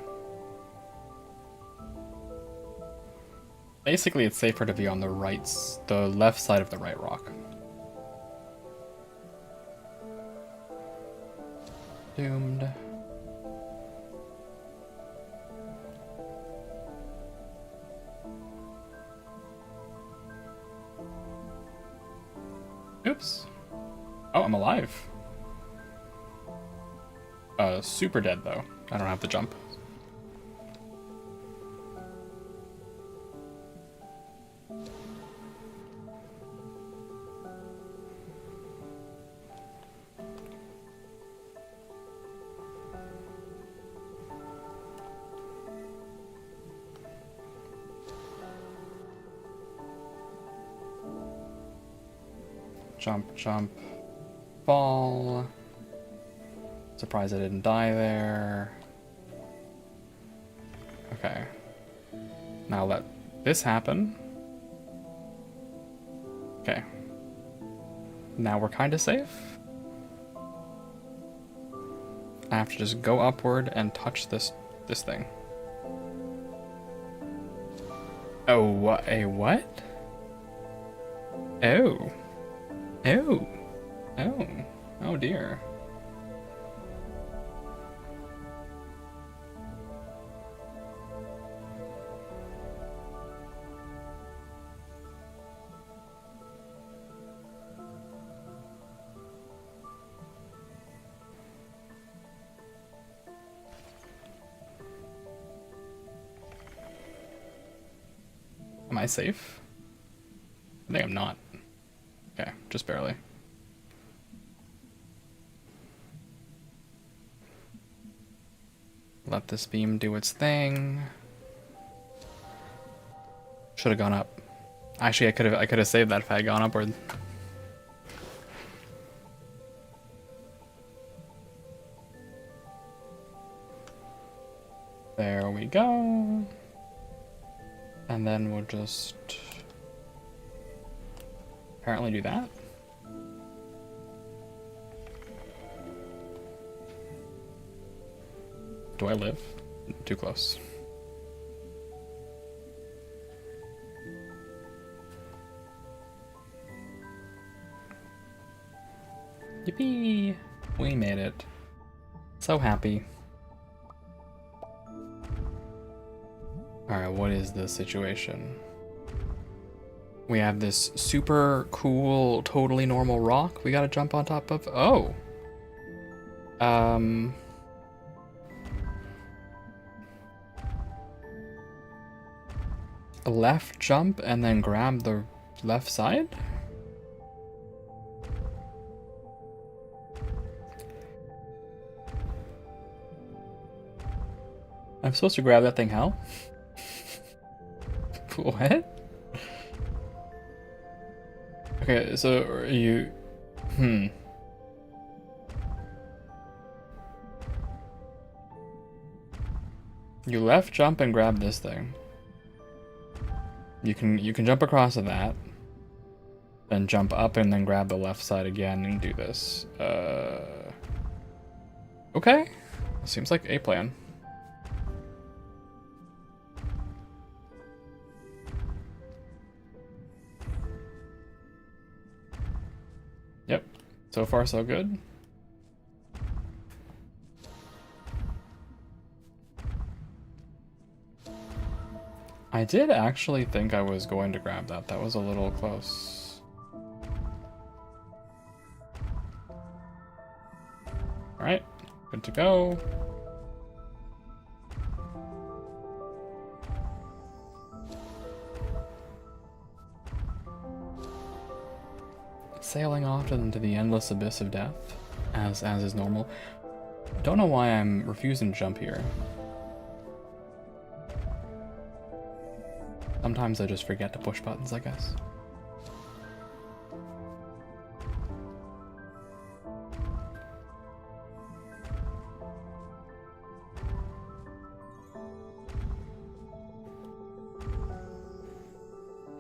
B: Basically, it's safer to be on the the left side of the right rock. Doomed. Oops. Oh, I'm alive. Super dead though. I don't have the jump. Jump, jump, fall. Surprised I didn't die there. Okay. Now let this happen. Okay. Now we're kind of safe. I have to just go upward and touch this thing. Oh, what? A what? Oh. Oh. Oh. Oh dear. Am I safe? I think I'm not. Okay, just barely. Let this beam do its thing. Should have gone up. Actually, I could have saved that if I had gone upward. There we go. And then we'll just apparently do that. Do I live? Too close. Yippee! We made it. So happy. Alright, what is the situation? We have this super cool, totally normal rock we gotta jump on top of. Oh! A left jump and then grab the left side? I'm supposed to grab that thing how? What? Okay, so are you... You left jump and grab this thing. You can jump across to that. Then jump up and then grab the left side again and do this. Okay. Seems like a plan. Yep. So far, so good. I did actually think I was going to grab that. That was a little close. Alright, good to go. Sailing off into the endless abyss of death, as is normal. Don't know why I'm refusing to jump here. Sometimes I just forget to push buttons, I guess.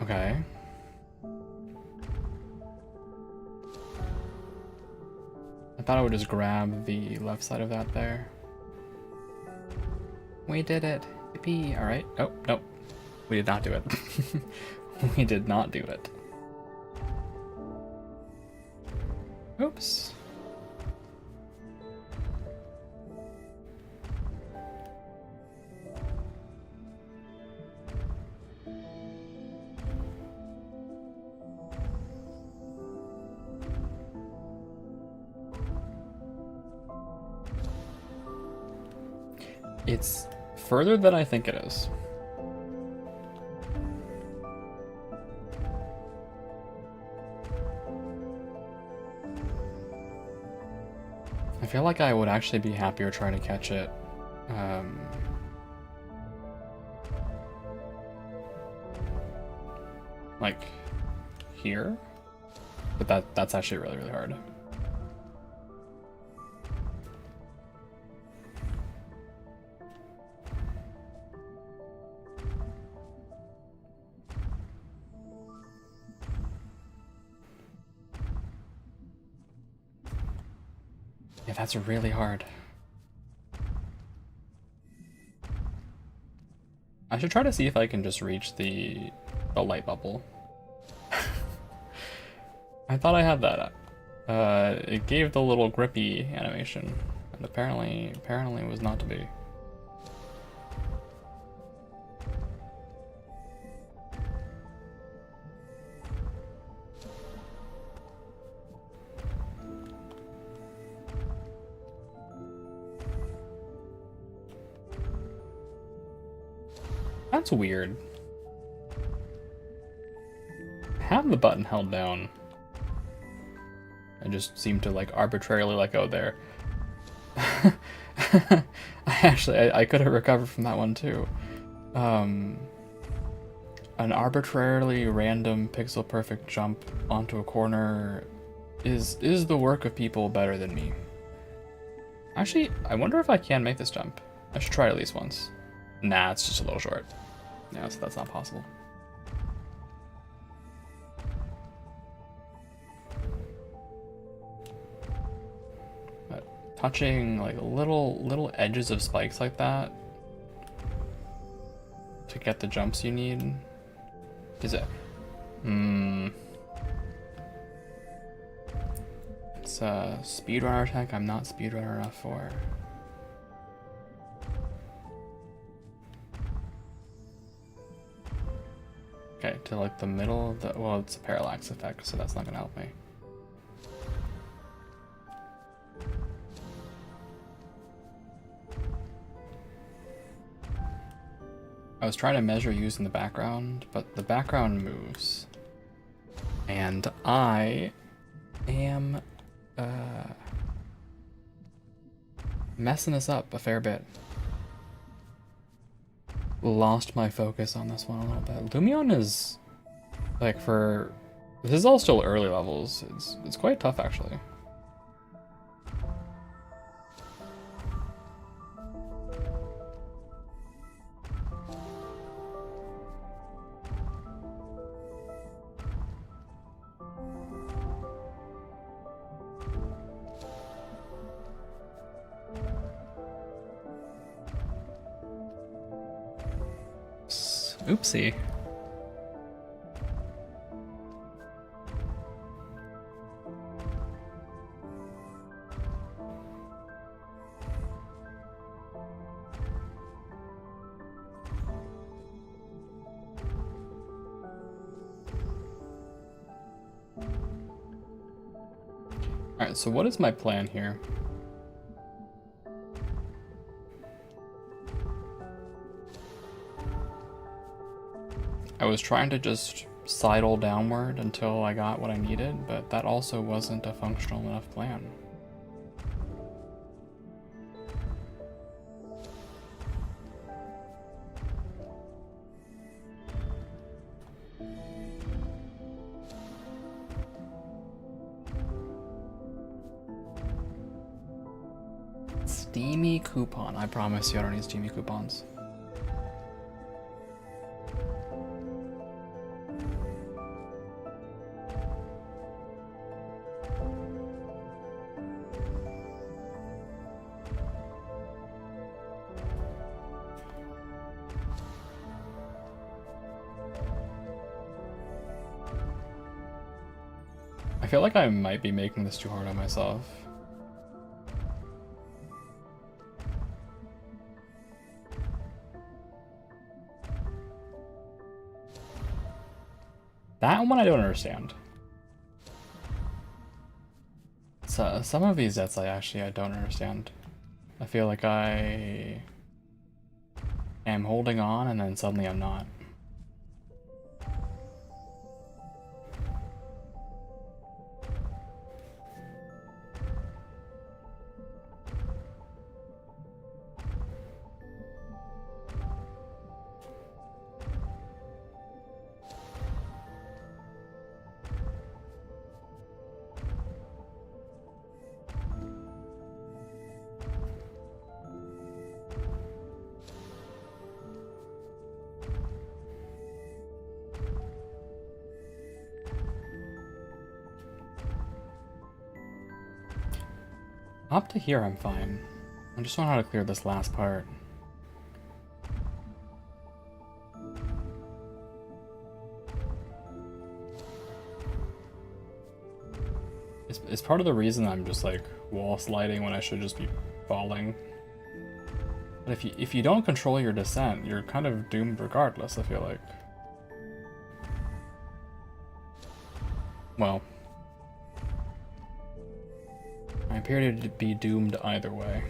B: Okay. I thought I would just grab the left side of that there. We did it. Yippee. Alright. Oh, nope. We did not do it. We did not do it. Oops. It's further than I think it is. I feel like I would actually be happier trying to catch it. Like here? But that's actually really, really hard. Yeah, that's really hard. I should try to see if I can just reach the light bubble. I thought I had that. It gave the little grippy animation, and apparently it was not to be. That's weird. Have the button held down. I just seem to like arbitrarily let go there. I could have recovered from that one too. An arbitrarily random pixel perfect jump onto a corner is the work of people better than me. Actually, I wonder if I can make this jump. I should try it at least once. Nah, it's just a little short. Yeah, so that's not possible. But touching like little edges of spikes like that to get the jumps you need is it? It's a speedrunner tech I'm not speedrunner enough for. Okay, to like the middle of the, well, it's a parallax effect, so that's not gonna help me. I was trying to measure using the background, but the background moves. And I am messing this up a fair bit. Lost my focus on this one a little bit. Lumione is like this is all still early levels. It's quite tough actually. Oopsie. Alright, so what is my plan here? I was trying to just sidle downward until I got what I needed, but that also wasn't a functional enough plan. Steamy coupon. I promise you I don't need steamy coupons. I feel like I might be making this too hard on myself. That one I don't understand. So, some of these deaths I don't understand. I feel like I am holding on and then suddenly I'm not. Up to here, I'm fine. I just don't know how to clear this last part. It's part of the reason I'm just like wall sliding when I should just be falling. But if you don't control your descent, you're kind of doomed regardless, I feel like. Well, I appear to be doomed either way.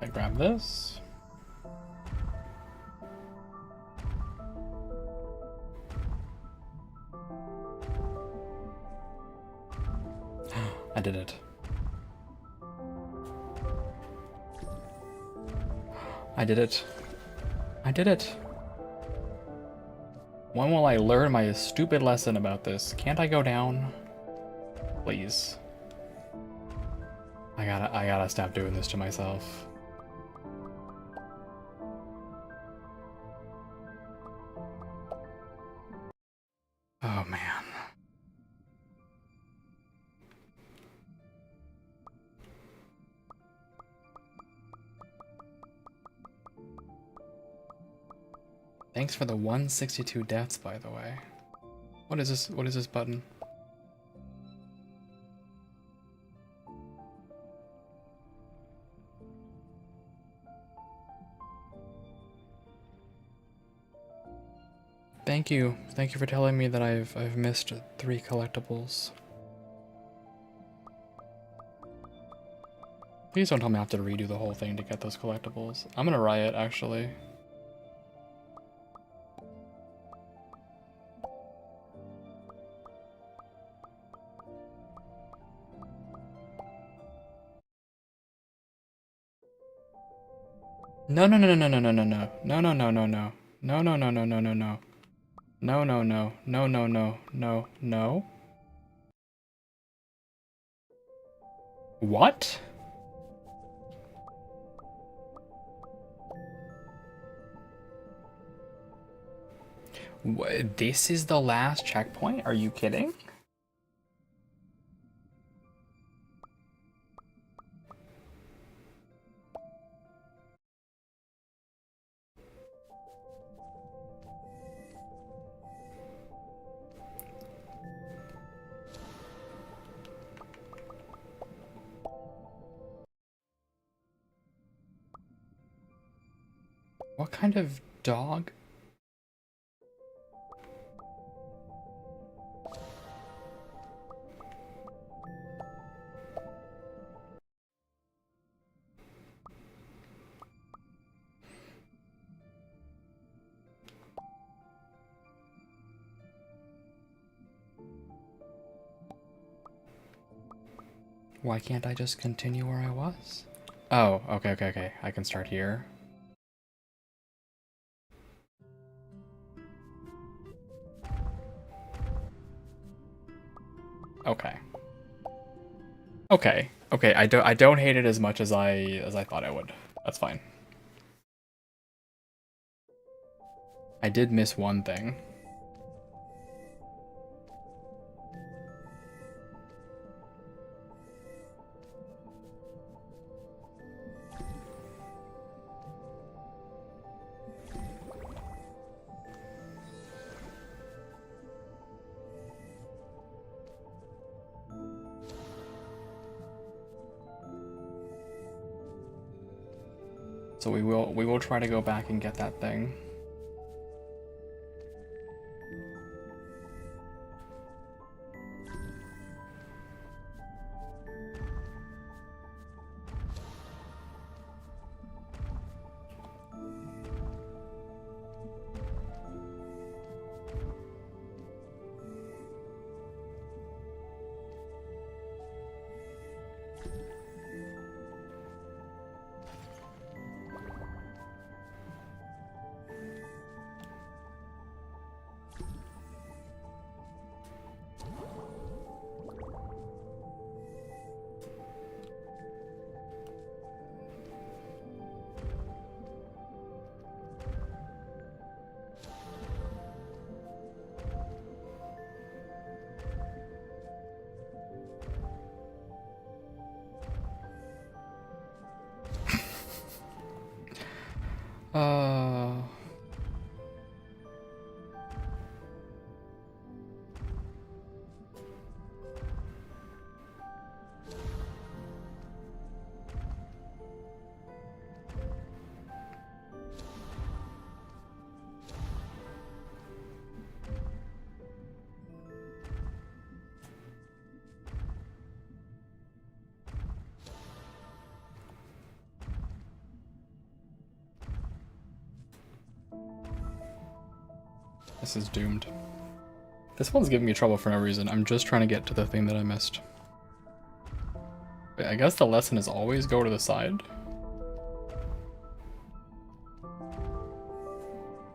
B: I grab this. I did it. I did it. I did it. When will I learn my stupid lesson about this? Can't I go down? Please. I gotta stop doing this to myself. Oh man. Thanks for the 162 deaths, by the way. What is this? What is this button? Thank you. Thank you for telling me that I've missed 3 collectibles. Please don't tell me I have to redo the whole thing to get those collectibles. I'm gonna riot, actually. No, no, no, no, no, no, no, no, no, no, no, no, no, no, no, no, no, no, no, no. No, no, no, no, no, no, no, no. What? This is the last checkpoint? Are you kidding? What kind of dog? Why can't I just continue where I was? Oh, okay, okay, okay. I can start here. Okay. Okay. Okay, I don't hate it as much as I thought I would. That's fine. I did miss one thing. So we will try to go back and get that thing. Uh... This is doomed. This one's giving me trouble for no reason. I'm just trying to get to the thing that I missed. Wait, I guess the lesson is always go to the side.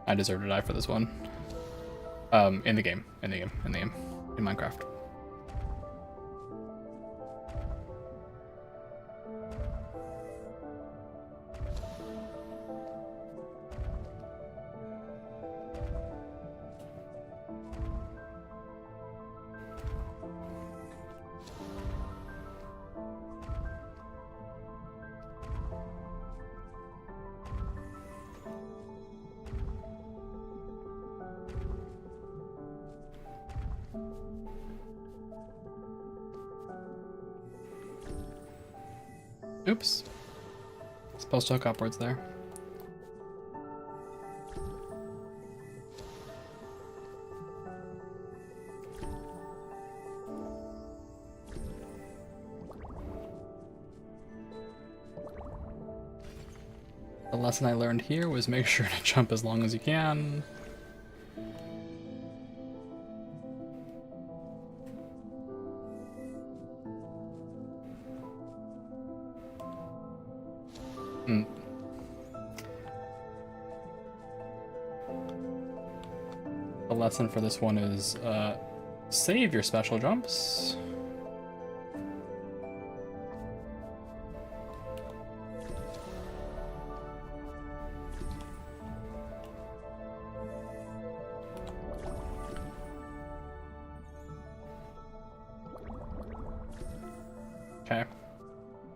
B: I deserve to die for this one. In the game. In Minecraft. Oops. Supposed to hook upwards there. The lesson I learned here was make sure to jump as long as you can. The lesson for this one is save your special jumps. Okay.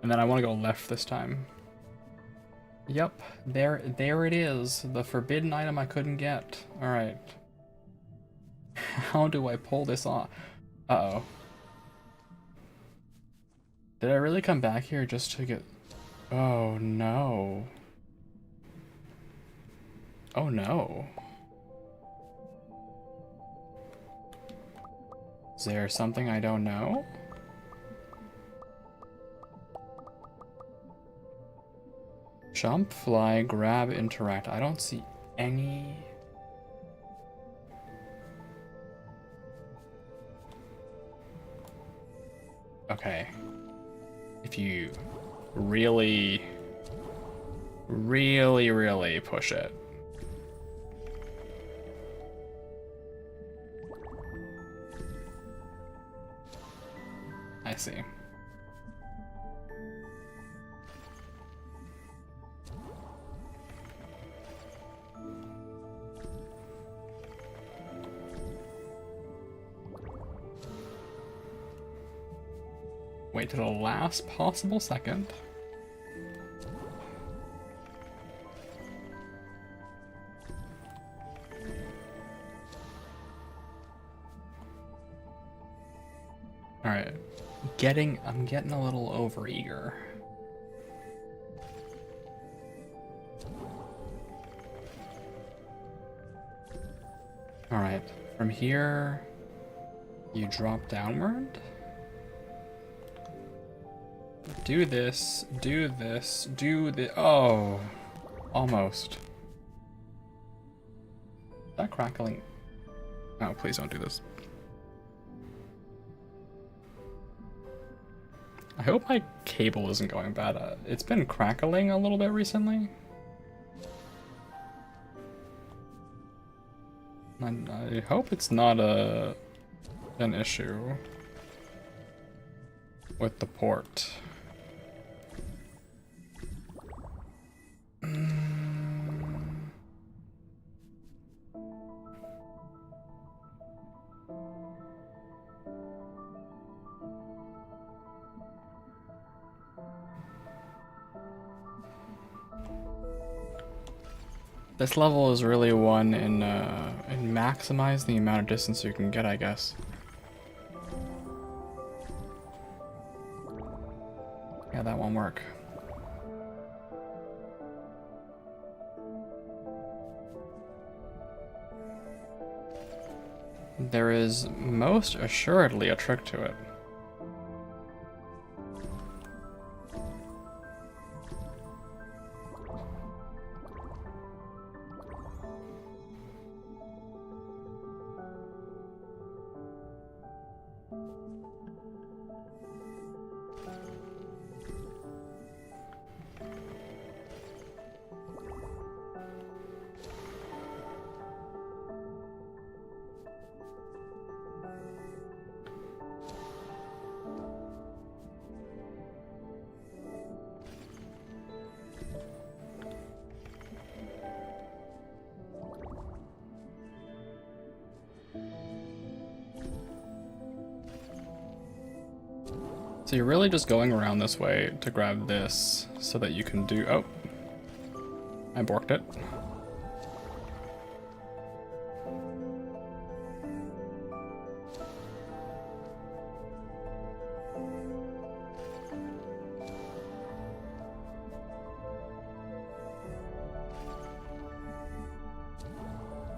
B: And then I want to go left this time. Yep, there it is. The forbidden item I couldn't get. Alright. How do I pull this off? Uh-oh. Did I really come back here just to get... Oh, no. Oh, no. Is there something I don't know? Jump, fly, grab, interact. I don't see any... Okay. If you really push it. I see. Wait to the last possible second. Alright. I'm getting a little overeager. Alright, from here, you drop downward. Do this, do this, do the. Oh, almost. Is that crackling? Oh, please don't do this. I hope my cable isn't going bad. It's been crackling a little bit recently. I hope it's not an issue with the port. This level is really one in maximize the amount of distance you can get, I guess. Yeah, that won't work. There is most assuredly a trick to it. So you're really just going around this way to grab this so that you can do. Oh, I borked it.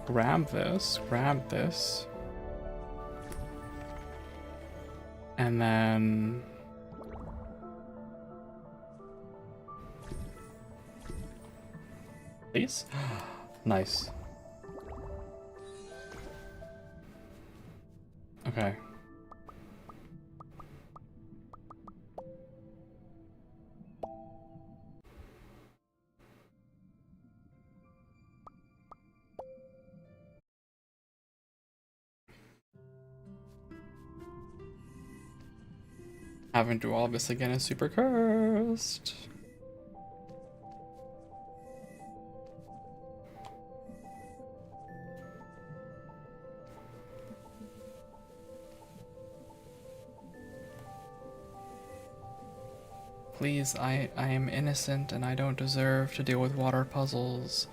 B: Grab this. And then please? Nice. Okay. Having to do all this again is super cursed. Please, I am innocent and I don't deserve to deal with water puzzles.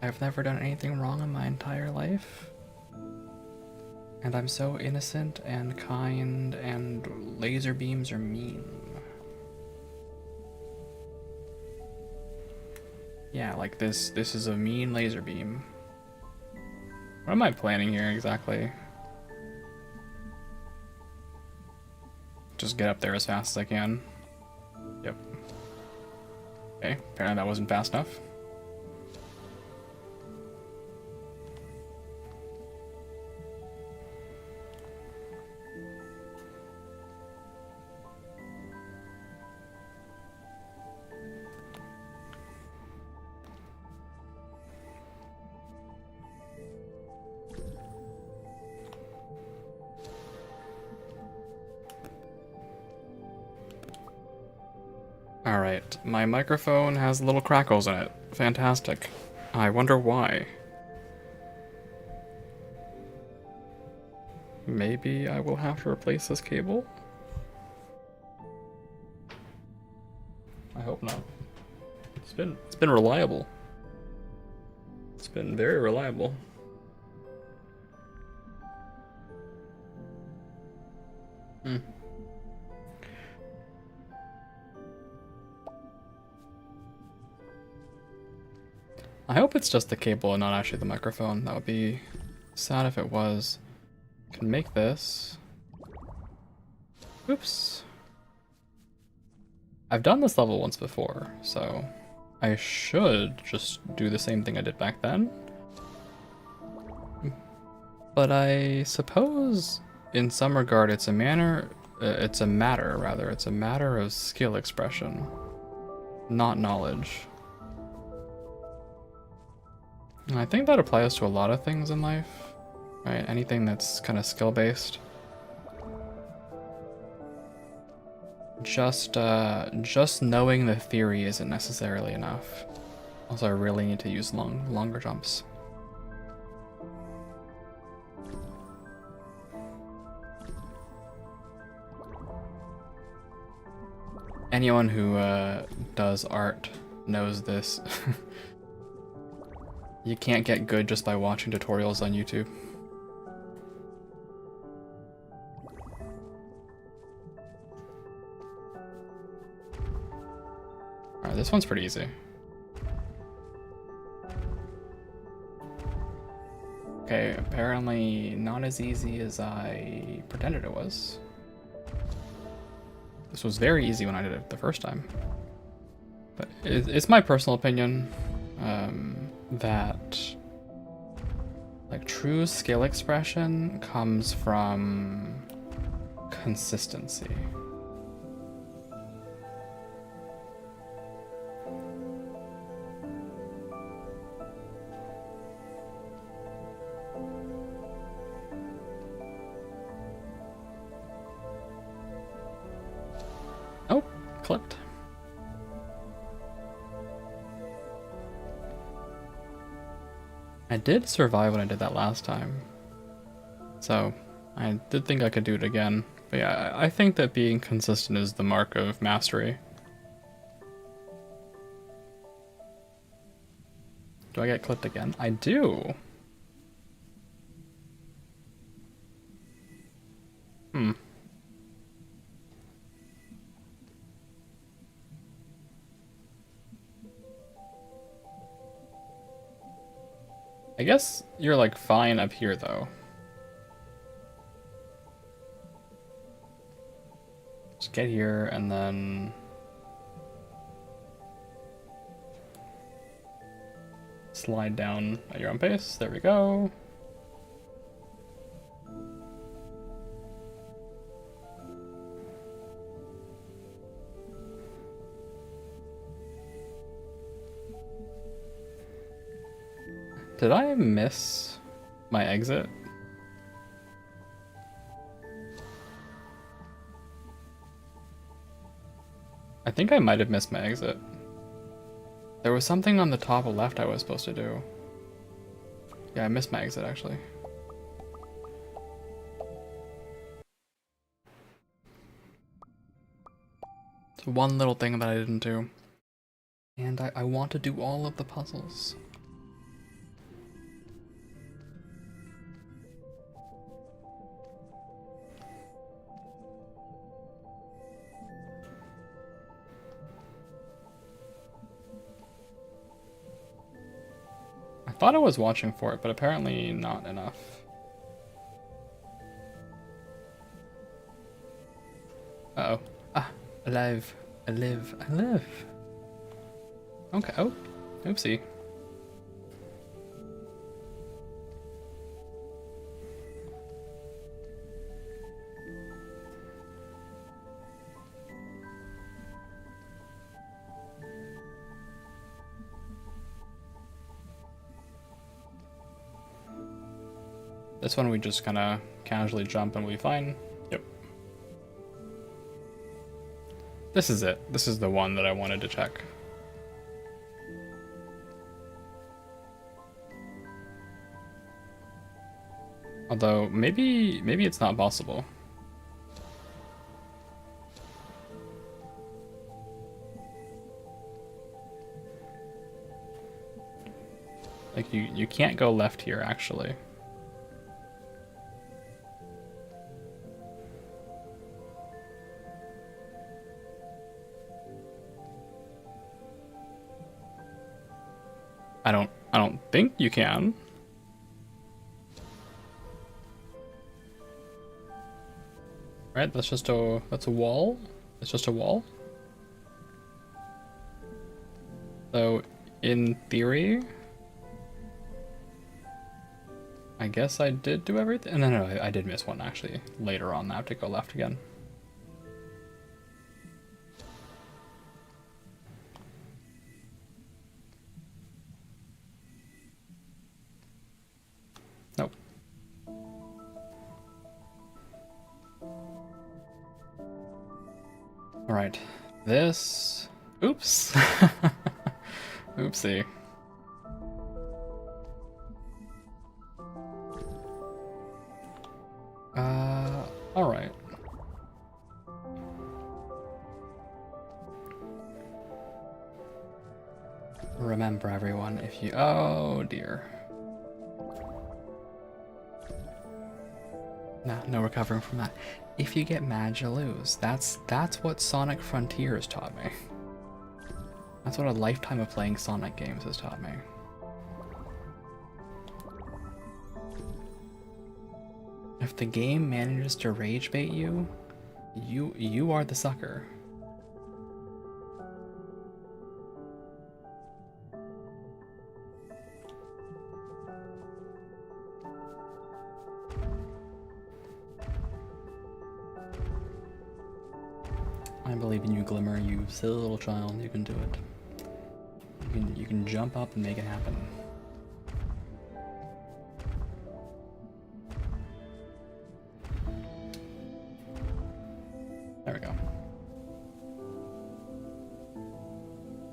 B: I've never done anything wrong in my entire life. And I'm so innocent and kind, and laser beams are mean. Yeah, like this is a mean laser beam. What am I planning here exactly? Just get up there as fast as I can. Yep. Okay, apparently that wasn't fast enough. Alright, my microphone has little crackles in it. Fantastic. I wonder why. Maybe I will have to replace this cable? I hope not. It's been reliable. It's been very reliable. I hope it's just the cable and not actually the microphone. That would be Sad if it was. Can make this. Oops. I've done this level once before, so I should just do the same thing I did back then. But I suppose in some regard it's a matter of skill expression, not knowledge. And I think that applies to a lot of things in life, right? Anything that's kind of skill-based. Just knowing the theory isn't necessarily enough. Also, I really need to use longer jumps. Anyone who does art knows this. You can't get good just by watching tutorials on YouTube. Alright, this one's pretty easy. Okay, apparently not as easy as I pretended it was. This was very easy when I did it the first time. But it's my personal opinion that like true skill expression comes from consistency. Oh, clipped. I did survive when I did that last time, so I did think I could do it again. But yeah, I think that being consistent is the mark of mastery. Do I get clipped again? I do. I guess you're like fine up here though. Just get here and then slide down at your own pace. There we go. Did I miss my exit? I think I might have missed my exit. There was something on the top left I was supposed to do. Yeah, I missed my exit actually. It's one little thing that I didn't do. And I want to do all of the puzzles. I thought I was watching for it, but apparently not enough. Uh-oh. Ah, alive. I live. I live. Okay. Oh, oopsie. This one we just kind of casually jump and we'll be fine. Yep. This is it. This is the one that I wanted to check. Although, maybe it's not possible. Like, you can't go left here, actually. I don't think you can. Right? That's a wall? It's just a wall? So, in theory, I guess I did do everything. No, I did miss one actually. Later on, I have to go left again. Nope. All right, this. Oops. Oopsie. All right. Remember, everyone, if you. Oh dear. Nah, no recovering from that. If you get mad, you lose. That's what Sonic Frontiers taught me. That's what a lifetime of playing Sonic games has taught me. If the game manages to rage bait you, you are the sucker. I believe in you, Glimmer, you silly little child. You can do it. You can jump up and make it happen. There we go.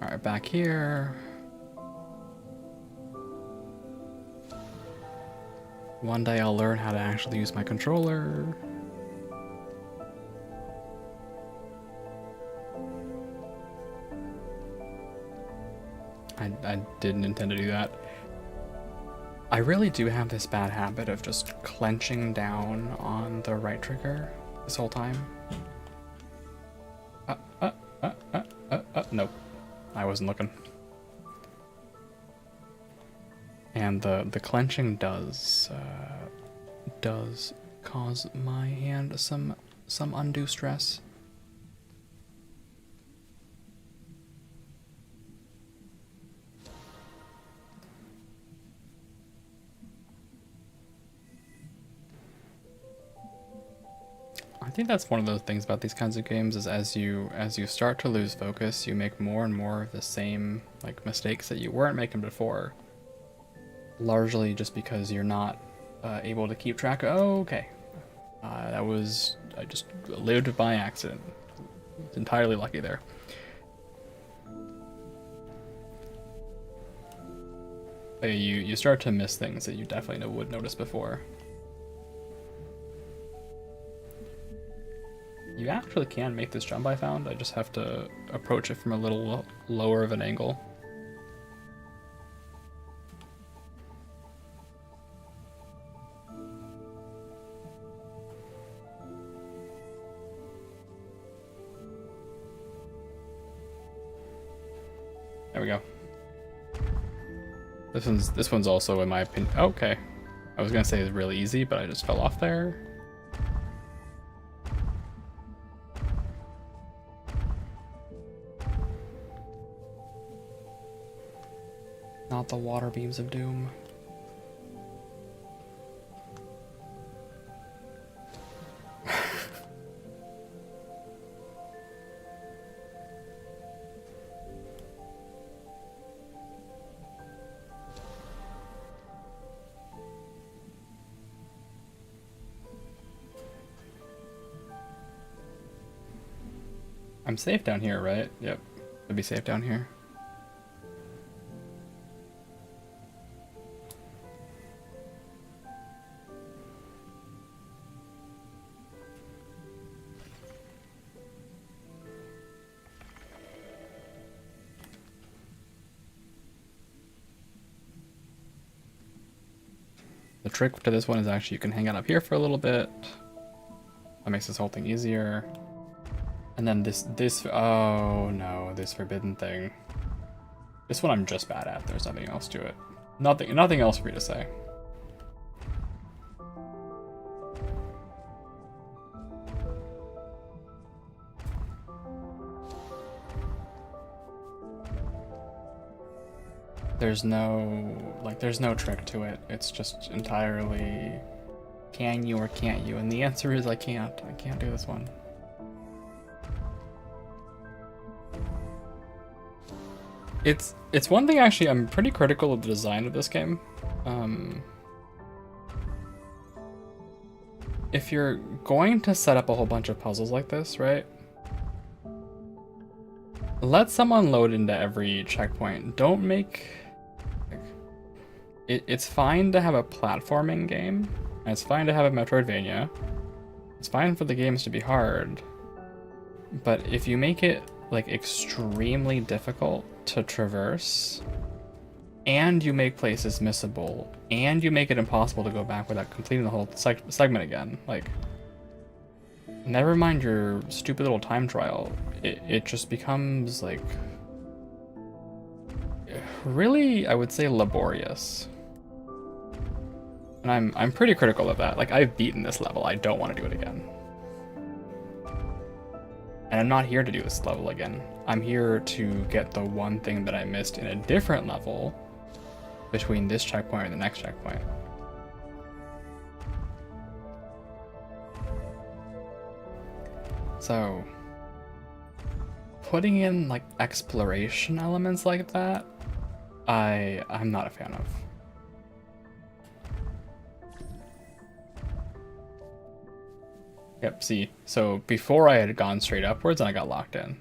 B: Alright, back here. One day I'll learn how to actually use my controller. I didn't intend to do that. I really do have this bad habit of just clenching down on the right trigger this whole time. Nope. I wasn't looking. And the clenching does cause my hand some undue stress. I think that's one of those things about these kinds of games is as you start to lose focus, you make more and more of the same like mistakes that you weren't making before. Largely just because you're not able to keep track of, oh, okay. I just lived by accident. Entirely lucky there. But you start to miss things that you definitely would notice before. You actually can make this jump, I found. I just have to approach it from a little lower of an angle. There we go. This one's also, in my opinion, okay. I was gonna say it's really easy, but I just fell off there. Not the water beams of doom. I'm safe down here, right? Yep. I'd be safe down here. The trick to this one is actually you can hang out up here for a little bit. That makes this whole thing easier. And then this, oh no, this forbidden thing. This one I'm just bad at, there's nothing else to it. Nothing else for me to say. There's no trick to it. It's just entirely can you or can't you? And the answer is I can't. I can't do this one. It's one thing actually, I'm pretty critical of the design of this game. If you're going to set up a whole bunch of puzzles like this, right? Let someone load into every checkpoint. Don't make... It's fine to have a platforming game, and it's fine to have a Metroidvania. It's fine for the games to be hard, but if you make it like extremely difficult to traverse, and you make places missable, and you make it impossible to go back without completing the whole segment again, like, never mind your stupid little time trial, it just becomes like really, I would say, laborious. And I'm pretty critical of that. Like, I've beaten this level. I don't want to do it again. And I'm not here to do this level again. I'm here to get the one thing that I missed in a different level between this checkpoint and the next checkpoint. So, putting in like exploration elements like that, I'm not a fan of. Yep, see, so before I had gone straight upwards and I got locked in.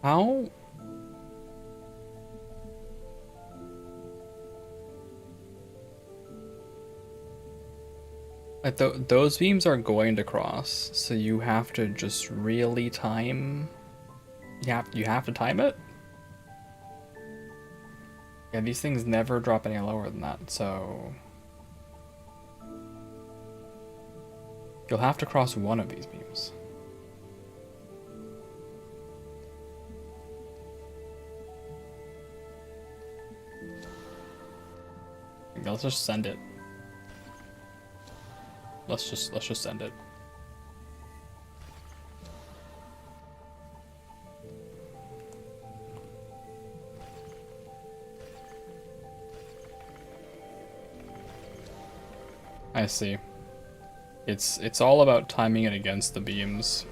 B: How? Like those beams are going to cross, so you have to just really time. You have to time it. Yeah, these things never drop any lower than that, so you'll have to cross one of these beams. Let's just send it. Let's just send it. I see. It's all about timing it against the beams.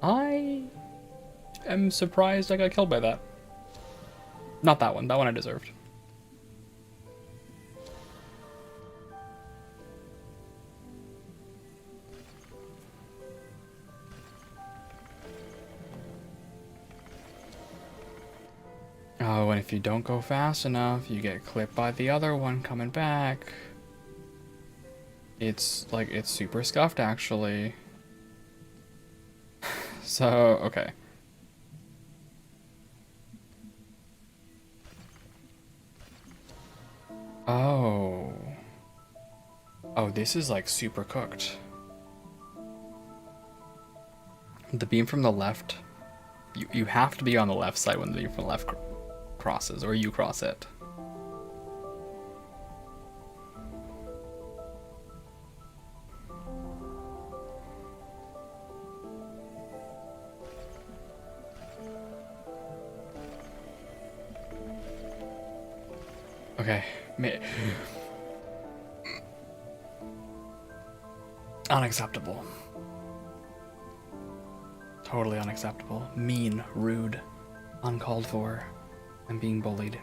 B: I am surprised I got killed by that. Not that one. That one I deserved. Oh, and if you don't go fast enough, you get clipped by the other one coming back. It's like, it's super scuffed actually. So, okay. Oh. Oh, this is like super cooked. The beam from the left, you have to be on the left side when the beam from the left crosses, or you cross it. Okay. Unacceptable. Totally unacceptable. Mean, rude, uncalled for. I'm being bullied.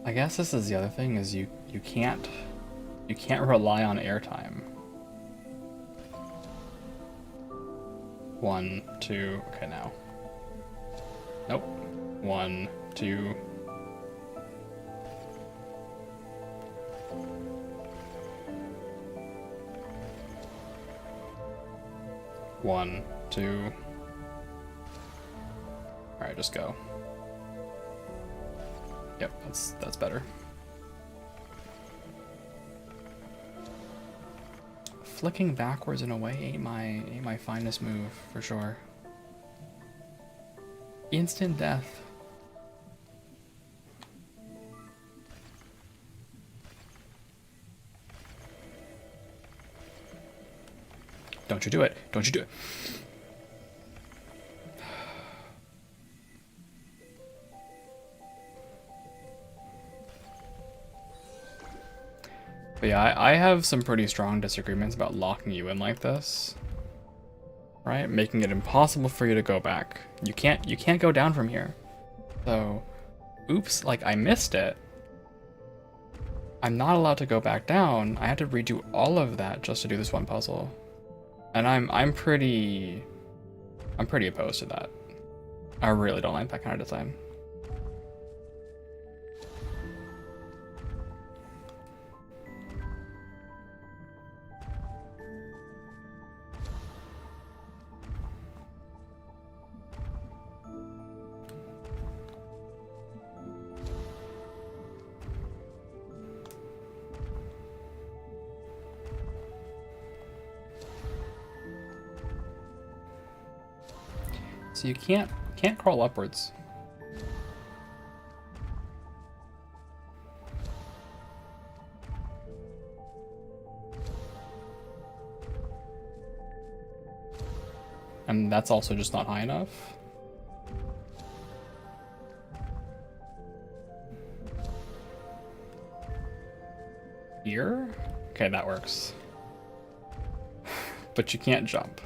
B: I guess this is the other thing, is you can't rely on airtime. 1, 2, okay now. Nope. 1, 2. One, two. Alright, just go. Yep, that's better. Flicking backwards in a way ain't my finest move, for sure. Instant death. Don't you do it. Don't you do it. But yeah, I have some pretty strong disagreements about locking you in like this. Right? Making it impossible for you to go back. You can't go down from here. So, oops, like I missed it. I'm not allowed to go back down. I have to redo all of that just to do this one puzzle. And I'm pretty opposed to that. I really don't like that kind of design. So you can't crawl upwards. And that's also just not high enough. Here? Okay, that works. But you can't jump.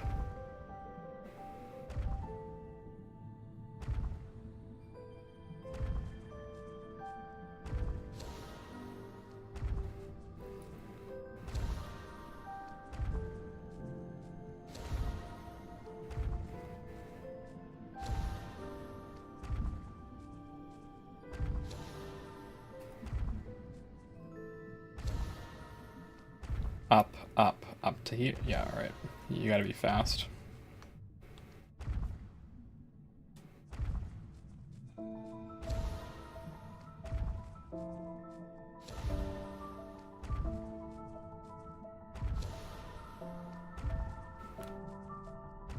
B: Up to here. Yeah, alright. You gotta be fast.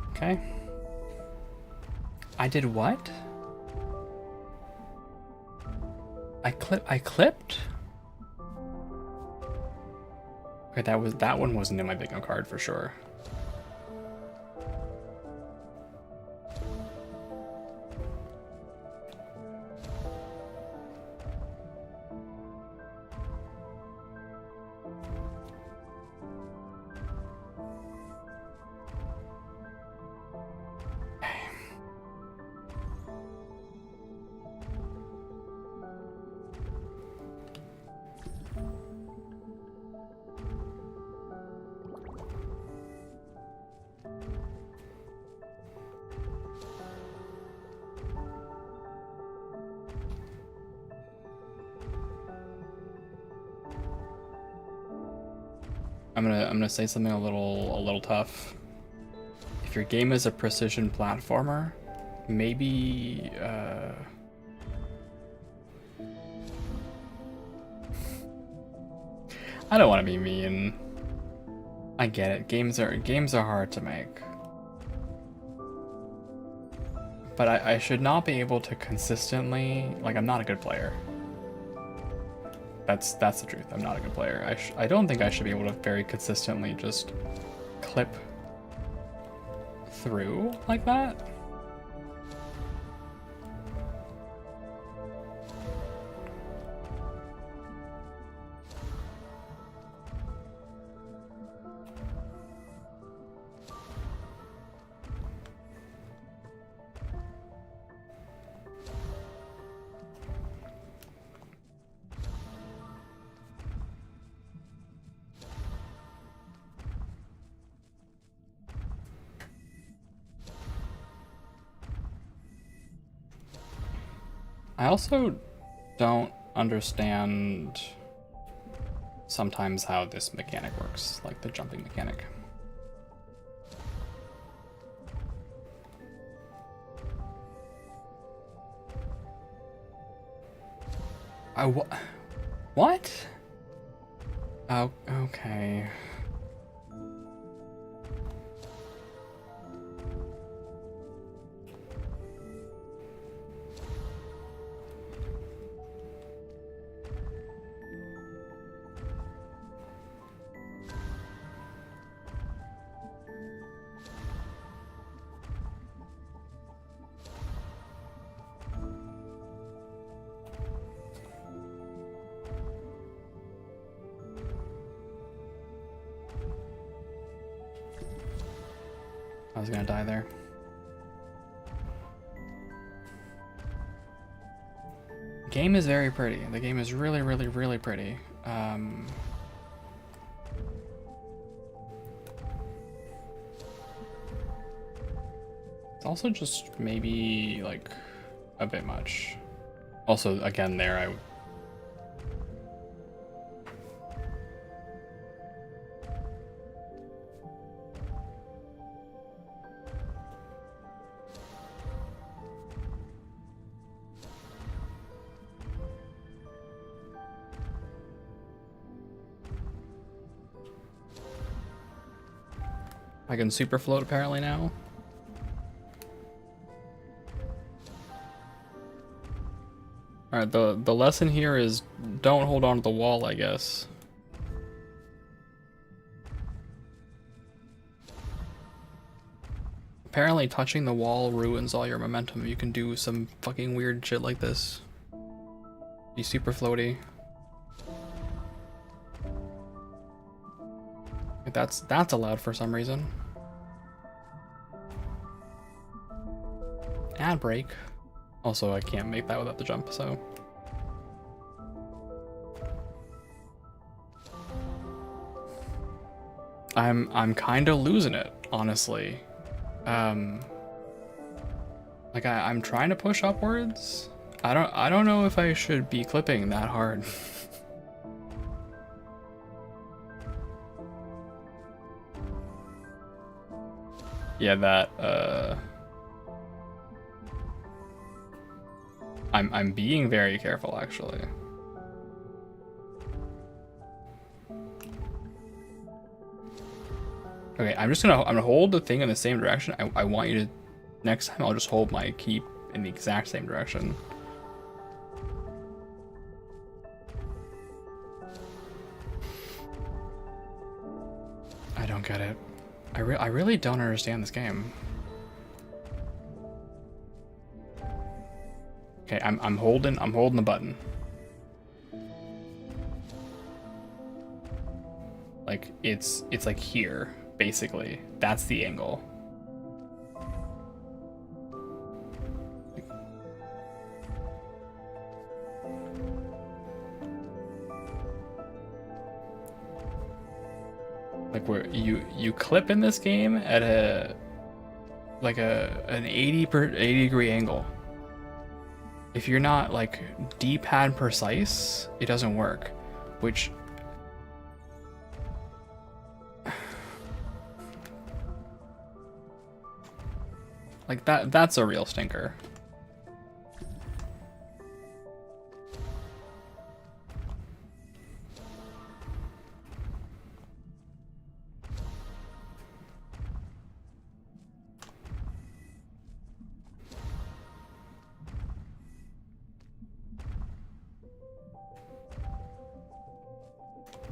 B: Okay. I did what? I clipped? Okay, that one wasn't in my bingo card for sure. I'm gonna say something a little tough. If your game is a precision platformer, maybe I don't want to be mean. I get it. Games are hard to make. But I should not be able to consistently, like, I'm not a good player. That's the truth. I'm not a good player. I don't think I should be able to very consistently just clip through like that. I also don't understand sometimes how this mechanic works, like the jumping mechanic. What? Oh, okay. I was gonna die there. The game is very pretty. The game is really, really, really pretty. It's also just maybe like a bit much. Also, again, there I can super float apparently now. Alright, the lesson here is don't hold on to the wall, I guess. Apparently touching the wall ruins all your momentum. You can do some fucking weird shit like this. Be super floaty. That's allowed for some reason. Ad break. Also, I can't make that without the jump, so. I'm kind of losing it, honestly. Like I'm trying to push upwards. I don't know if I should be clipping that hard. Yeah, that I'm being very careful actually. Okay, I'm gonna hold the thing in the same direction. I want you to, next time I'll just hold my key in the exact same direction. I don't get it. I really don't understand this game. Okay, I'm holding the button. Like it's like here, basically. That's the angle. Like where you clip in this game at an 80 degree angle. If you're not like D-pad precise, it doesn't work, which like that's a real stinker.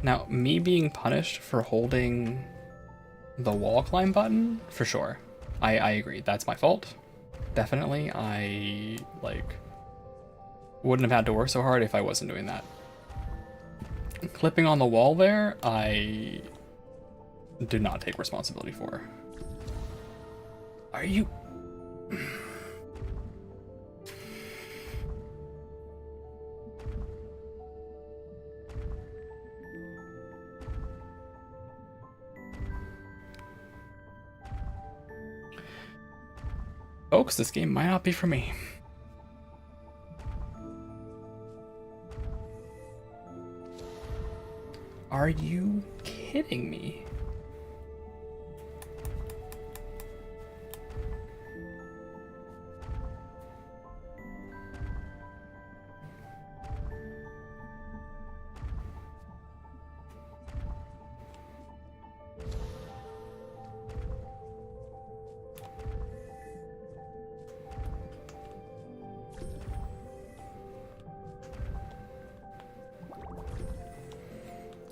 B: Now, me being punished for holding the wall climb button, for sure. I agree, that's my fault. Definitely, I, like, wouldn't have had to work so hard if I wasn't doing that. Clipping on the wall there, I do not take responsibility for. Are you... Folks, this game might not be for me. Are you kidding me?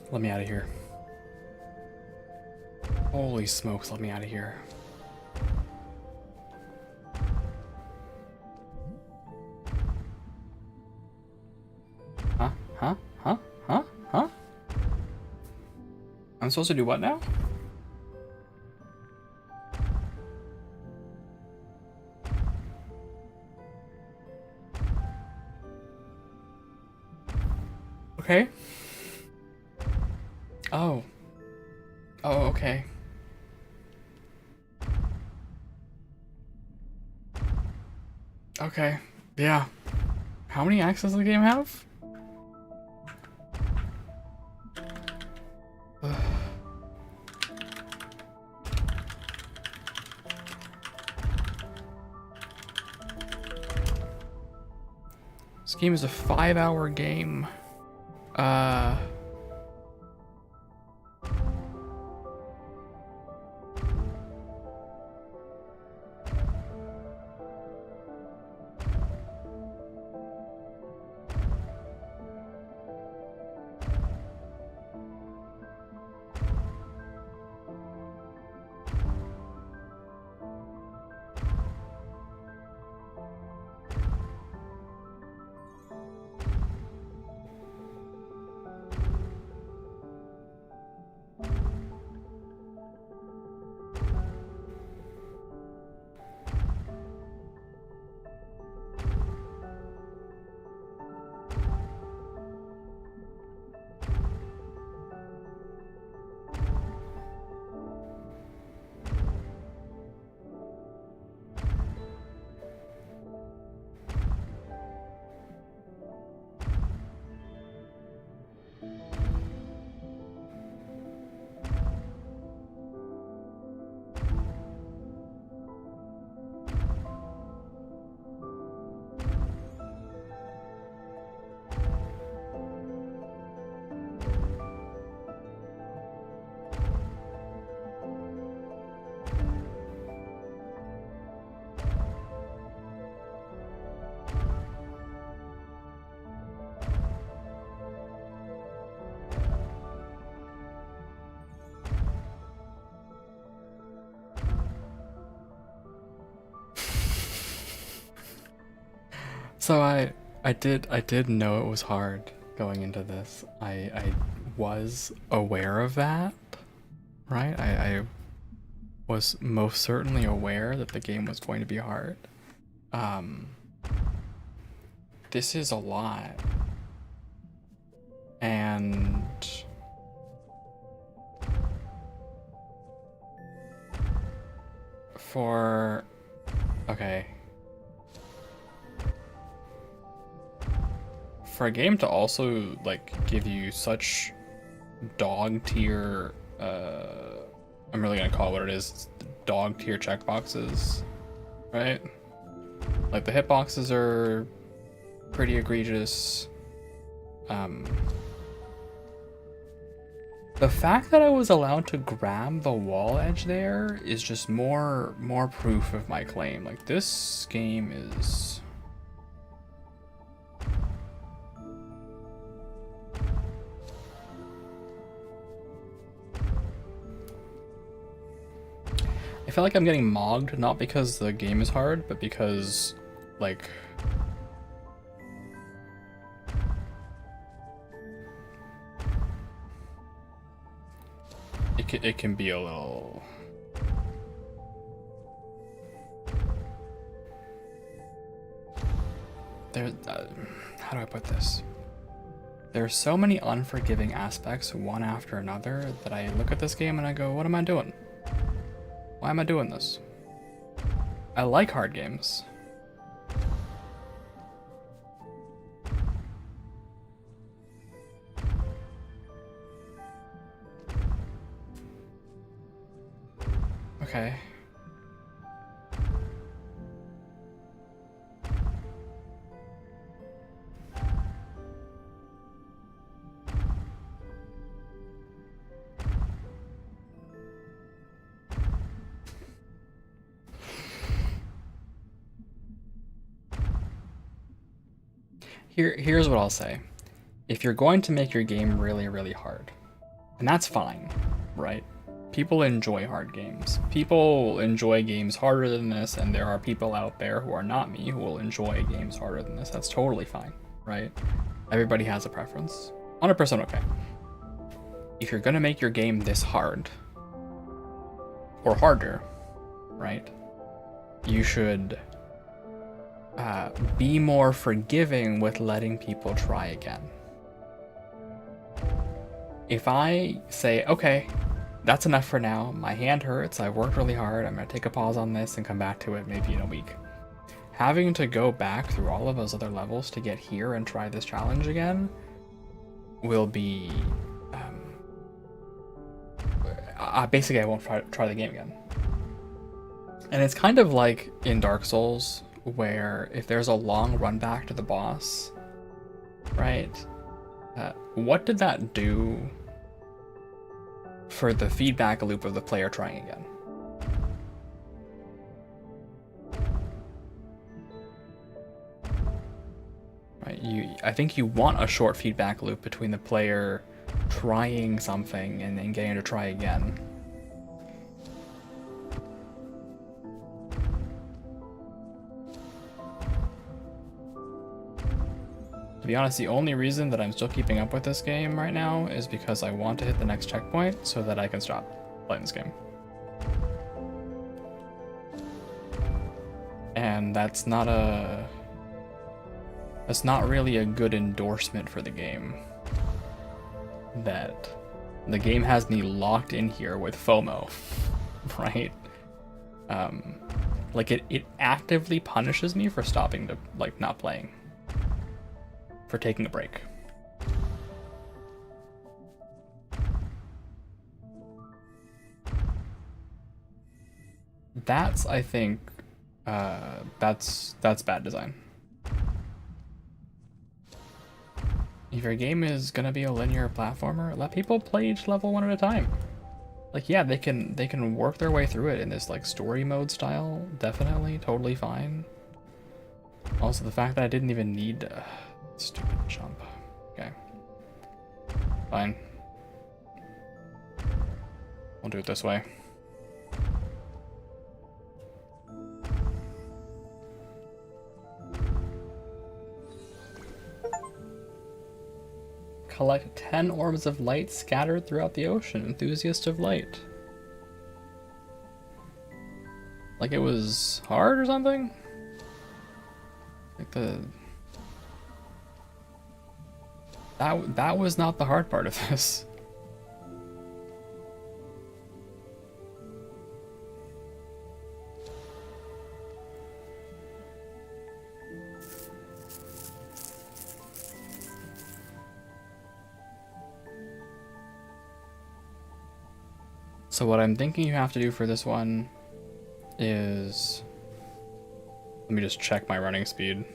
B: Let me out of here. Holy smokes, let me out of here. Huh? Huh? Huh? Huh? Huh? I'm supposed to do what now? Okay. Oh. Oh, okay. Okay. Yeah. How many acts does the game have? This game is a 5-hour game. So I did know it was hard going into this. I was aware of that, right? I was most certainly aware that the game was going to be hard. This is a lot. And okay. For a game to also like give you such dog tier, I'm really gonna call it what it is, dog tier checkboxes, right? Like the hitboxes are pretty egregious. The fact that I was allowed to grab the wall edge there is just more proof of my claim. Like this game is. I feel like I'm getting mogged, not because the game is hard, but because, like, it can be a little. How do I put this? There are so many unforgiving aspects, one after another, that I look at this game and I go, what am I doing? Why am I doing this? I like hard games. Okay. Here's what I'll say. If you're going to make your game really, really hard, and that's fine, right? People enjoy hard games. People enjoy games harder than this, and there are people out there who are not me who will enjoy games harder than this. That's totally fine, right? Everybody has a preference. 100% okay. If you're gonna make your game this hard, or harder, right? You should be more forgiving with letting people try again. If I say, okay, that's enough for now, my hand hurts, I've worked really hard, I'm gonna take a pause on this and come back to it maybe in a week. Having to go back through all of those other levels to get here and try this challenge again will be... basically I won't try the game again. And it's kind of like in Dark Souls, where if there's a long run back to the boss, right? What did that do for the feedback loop of the player trying again? Right, I think you want a short feedback loop between the player trying something and then getting to try again. To be honest, the only reason that I'm still keeping up with this game right now is because I want to hit the next checkpoint so that I can stop playing this game. And that's not really a good endorsement for the game. That the game has me locked in here with FOMO, right? Like it actively punishes me for stopping to, like, not playing. For taking a break. That's, I think, that's bad design. If your game is gonna be a linear platformer, let people play each level one at a time. Like, yeah, they can work their way through it in this, like, story mode style. Definitely, totally fine. Also, the fact that I didn't even need stupid jump. Okay. Fine. We'll do it this way. Collect 10 orbs of light scattered throughout the ocean. Enthusiast of light. Like it was hard or something? Like that was not the hard part of this. So what I'm thinking you have to do for this one is, let me just check my running speed.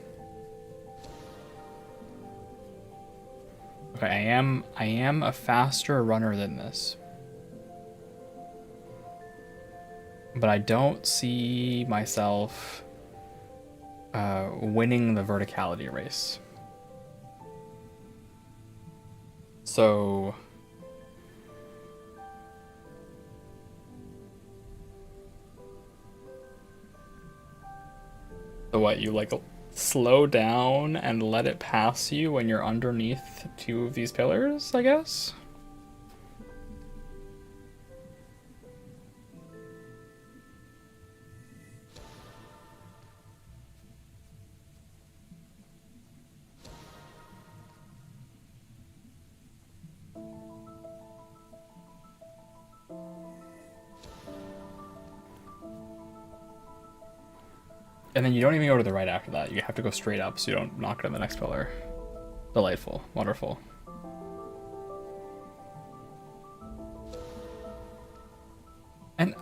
B: Okay, I am a faster runner than this. But I don't see myself winning the verticality race. So what, you like slow down and let it pass you when you're underneath two of these pillars, I guess? And then you don't even go to the right after that. You have to go straight up so you don't knock it on the next pillar. Delightful. Wonderful. And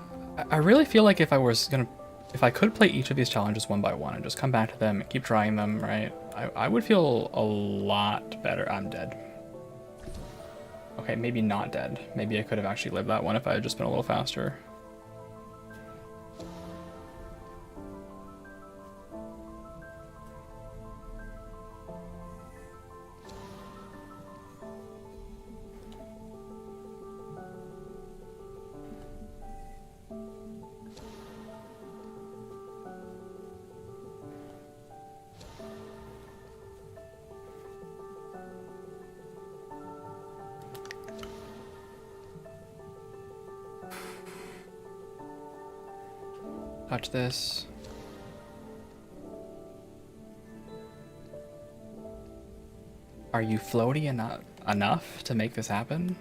B: I really feel like if I could play each of these challenges one by one and just come back to them and keep trying them, right? I would feel a lot better. I'm dead. Okay, maybe not dead. Maybe I could have actually lived that one if I had just been a little faster. Touch this. Are you floaty enough to make this happen?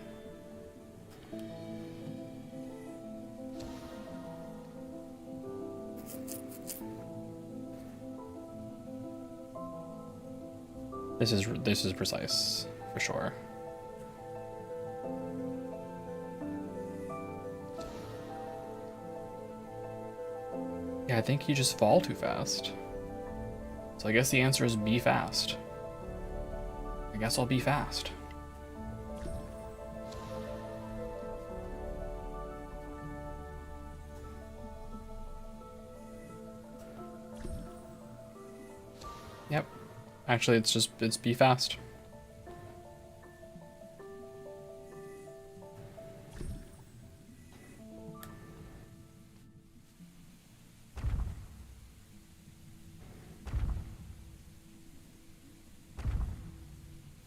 B: This is precise for sure. Yeah, I think you just fall too fast. So I guess the answer is be fast. I guess I'll be fast. Yep. Actually, it's be fast.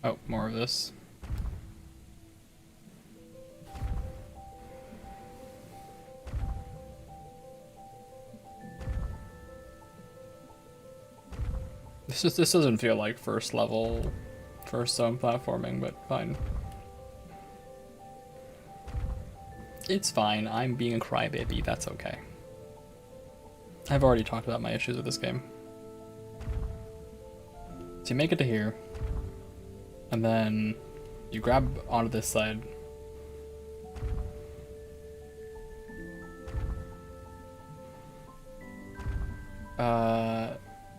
B: Oh, more of this. This doesn't feel like first zone platforming, but fine. It's fine. I'm being a crybaby. That's okay. I've already talked about my issues with this game. So you make it to here, and then you grab onto this side.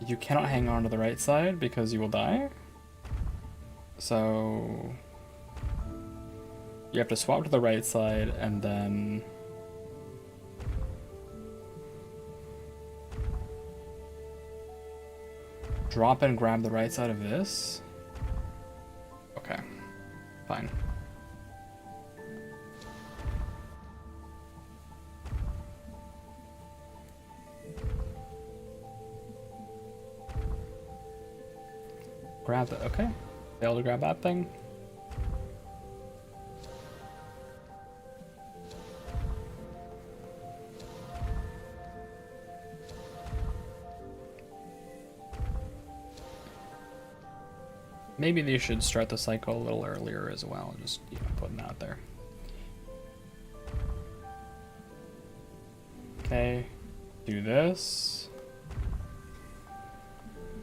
B: You cannot hang on to the right side because you will die. So you have to swap to the right side and then drop and grab the right side of this. Okay, fine. Grab it, okay. Failed to grab that thing. Maybe they should start the cycle a little earlier as well, just putting that out there. Okay, do this.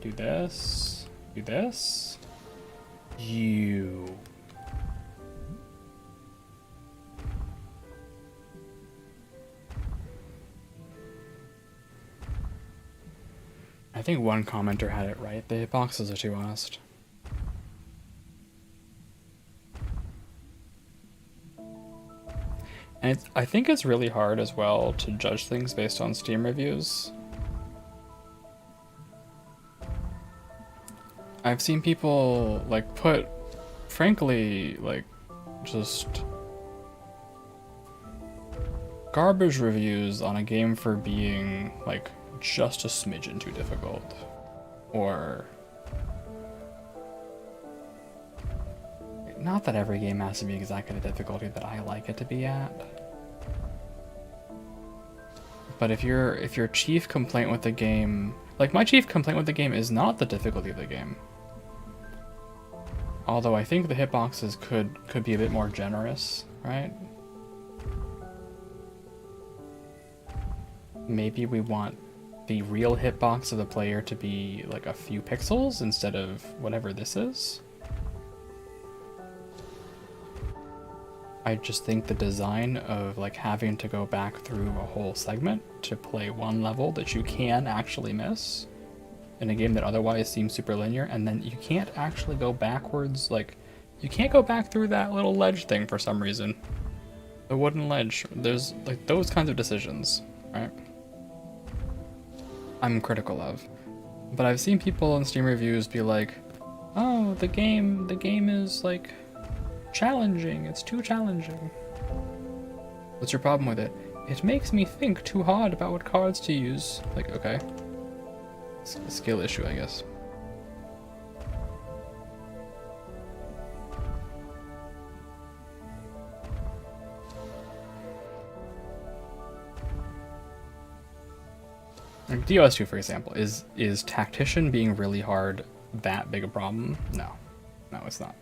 B: Do this. Do this. You. I think one commenter had it right. The hitboxes are too honest. And I think it's really hard as well to judge things based on Steam reviews. I've seen people like put, frankly, like just garbage reviews on a game for being like just a smidgen too difficult, or not that every game has to be exactly the difficulty that I like it to be at. But if your chief complaint with the game, like my chief complaint with the game is not the difficulty of the game. Although I think the hitboxes could be a bit more generous, right? Maybe we want the real hitbox of the player to be like a few pixels instead of whatever this is. I just think the design of like having to go back through a whole segment to play one level that you can actually miss in a game that otherwise seems super linear, and then you can't actually go backwards, like you can't go back through that little ledge thing for some reason. The wooden ledge. There's like those kinds of decisions, right? I'm critical of. But I've seen people in Steam reviews be like, oh, the game is like challenging, it's too challenging. What's your problem with it? It makes me think too hard about what cards to use. Like, okay. It's a skill issue, I guess. Like DOS2, for example, is Tactician being really hard that big a problem? No. No, it's not.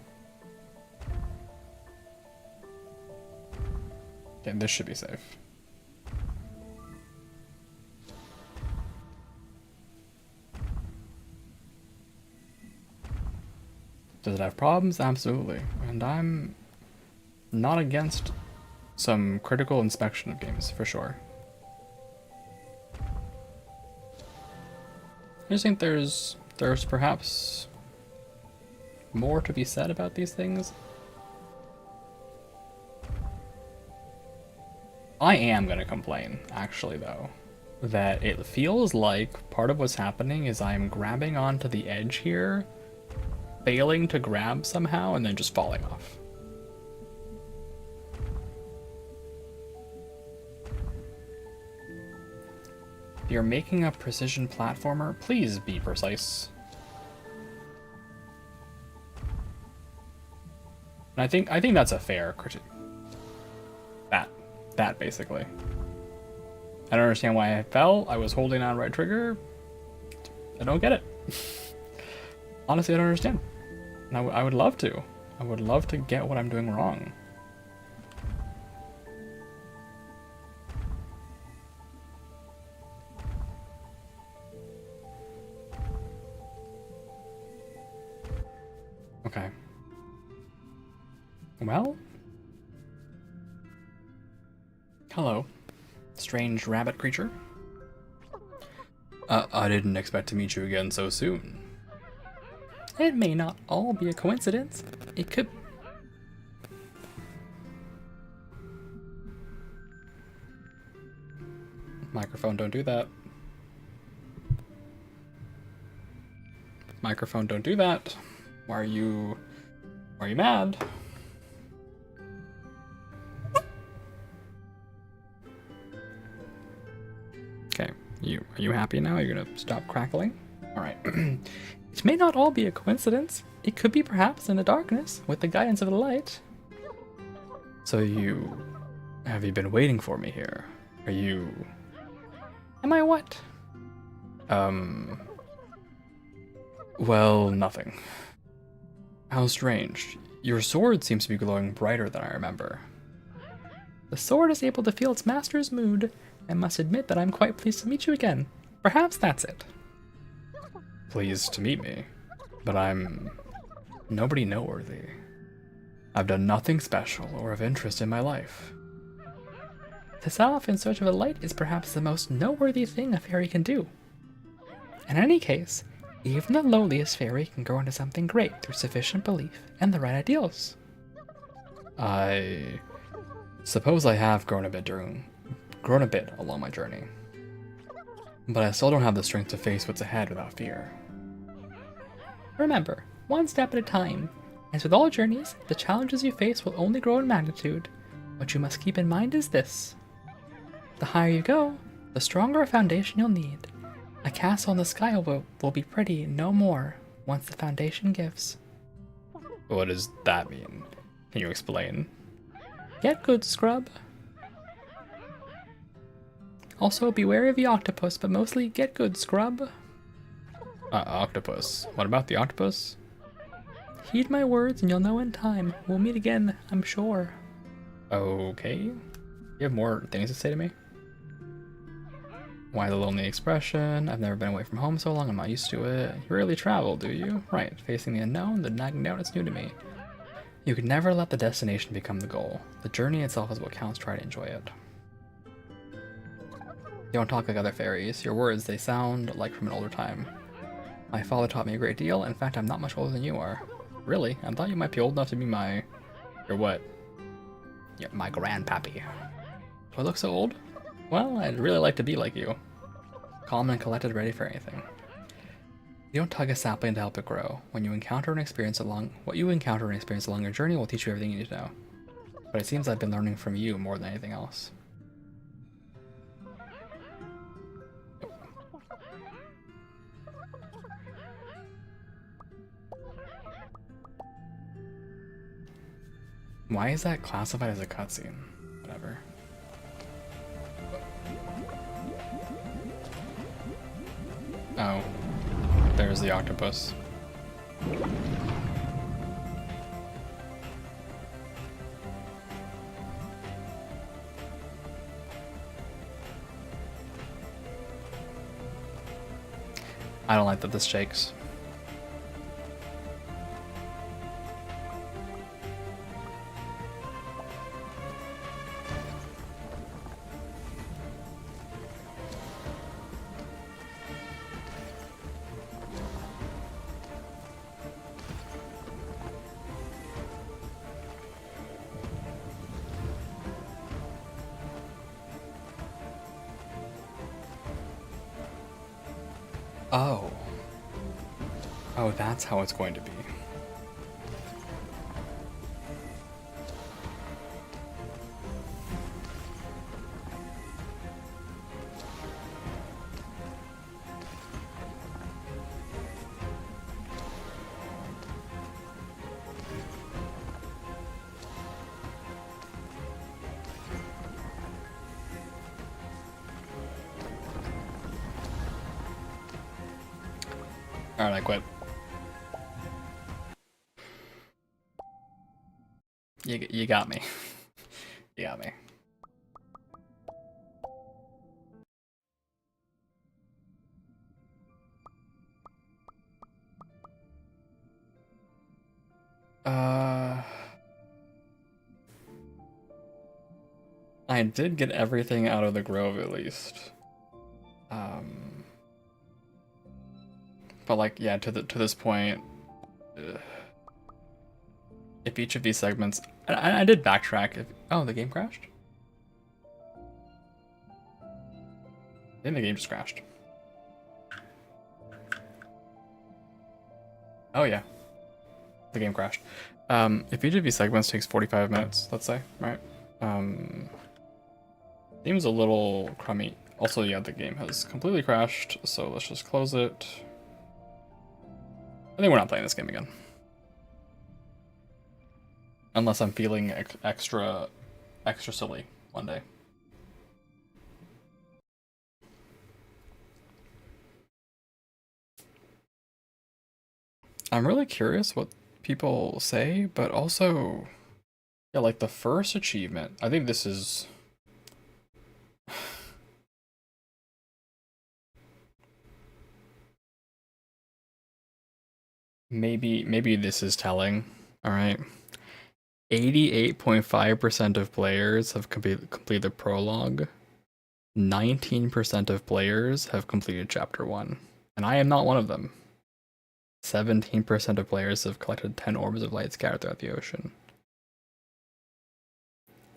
B: Okay, this should be safe. Does it have problems? Absolutely. And I'm not against some critical inspection of games, for sure. I just think there's perhaps more to be said about these things. I am gonna complain, actually, though, that it feels like part of what's happening is I'm grabbing onto the edge here, failing to grab somehow, and then just falling off. If you're making a precision platformer, please be precise. And I think that's a fair critique. That basically. I don't understand why I fell. I was holding on right trigger. I don't get it. Honestly, I don't understand. And I would love to. I would love to get what I'm doing wrong. Okay. Well. Hello, strange rabbit creature. I didn't expect to meet you again so soon. It may not all be a coincidence. It could... Microphone, don't do that. Microphone, don't do that. Why are you mad? Okay, are you happy now? You're gonna stop crackling? Alright. It may not all be a coincidence. It could be perhaps in the darkness, with the guidance of the light. So have you been waiting for me here? Are you... Am I what? Well, nothing. How strange. Your sword seems to be glowing brighter than I remember. The sword is able to feel its master's mood. I must admit that I'm quite pleased to meet you again. Perhaps that's it. Pleased to meet me, but I'm nobody noteworthy. I've done nothing special or of interest in my life. To set off in search of a light is perhaps the most noteworthy thing a fairy can do. In any case, even the lowliest fairy can grow into something great through sufficient belief and the right ideals. I suppose I have grown a bit along my journey, but I still don't have the strength to face what's ahead without fear. Remember, one step at a time. As with all journeys, the challenges you face will only grow in magnitude. What you must keep in mind is this. The higher you go, the stronger a foundation you'll need. A castle in the sky will be pretty no more once the foundation gives. What does that mean? Can you explain? Get good, scrub. Also, be wary of the octopus, but mostly get good, scrub. Octopus. What about the octopus? Heed my words and you'll know in time. We'll meet again, I'm sure. Okay. You have more things to say to me? Why the lonely expression? I've never been away from home so long, I'm not used to it. You rarely travel, do you? Right, facing the unknown, the nagging doubt is new to me. You can never let the destination become the goal. The journey itself is what counts, try to enjoy it. You don't talk like other fairies. Your words, they sound like from an older time. My father taught me a great deal. In fact, I'm not much older than you are. Really? I thought you might be old enough to be my... Your what? Yeah, my grandpappy. Do I look so old? Well, I'd really like to be like you. Calm and collected, ready for anything. You don't tug a sapling to help it grow. What you encounter and experience along your journey will teach you everything you need to know. But it seems I've been learning from you more than anything else. Why is that classified as a cutscene? Whatever. Oh. There's the octopus. I don't like that this shakes. Oh. Oh, that's how it's going to be. Alright, I quit. You got me. You got me. I did get everything out of the grove at least. But like, yeah, to this point, if each of these segments, I did backtrack. Oh, the game crashed? I think the game just crashed. Oh yeah, the game crashed. If each of these segments takes 45 minutes, let's say, right? Seems a little crummy. Also, yeah, the game has completely crashed, so let's just close it. I think we're not playing this game again. Unless I'm feeling extra silly one day. I'm really curious what people say, but also, yeah, like the first achievement, I think this is... maybe this is telling, alright? 88.5% of players have completed the prologue. 19% of players have completed chapter 1. And I am not one of them. 17% of players have collected 10 orbs of light scattered throughout the ocean.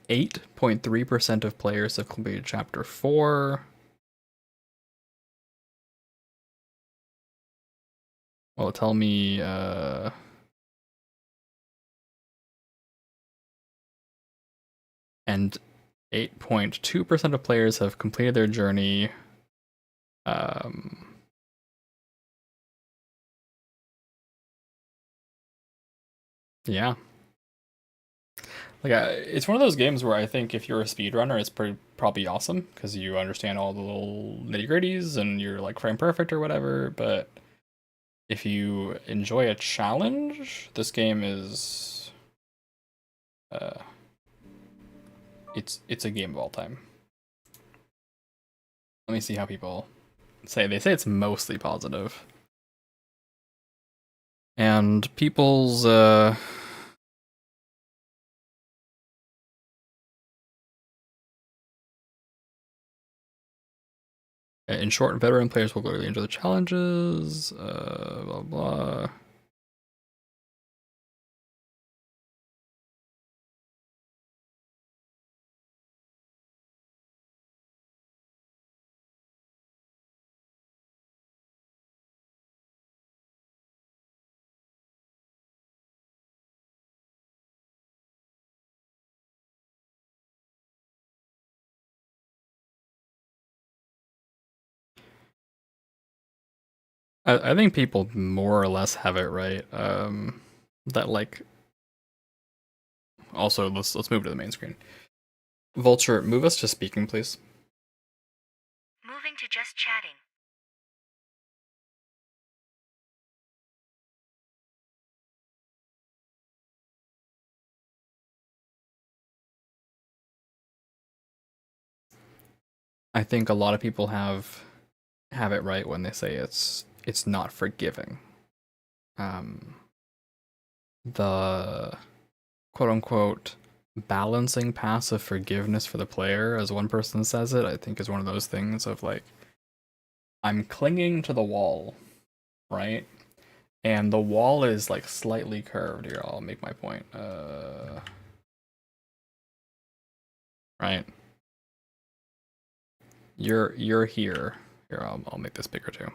B: 8.3% of players have completed chapter 4. Well, tell me, and 8.2% of players have completed their journey. Yeah. Like, it's one of those games where I think if you're a speedrunner, it's probably awesome because you understand all the little nitty gritties and you're like frame perfect or whatever. But if you enjoy a challenge, this game is, it's a game of all time. Let me see how people say. They say it's mostly positive. And people's In short, veteran players will clearly enjoy the challenges. Blah blah. I think people more or less have it right. That like. Also, let's move to the main screen. Vulture, move us to speaking, please.
A: Moving to just chatting.
B: I think a lot of people have it right when they say it's not forgiving. The quote unquote balancing pass of forgiveness for the player, as one person says it, I think is one of those things of like, I'm clinging to the wall, right? And the wall is like slightly curved. Here, I'll make my point. Right. You're here. Here, I'll make this bigger too.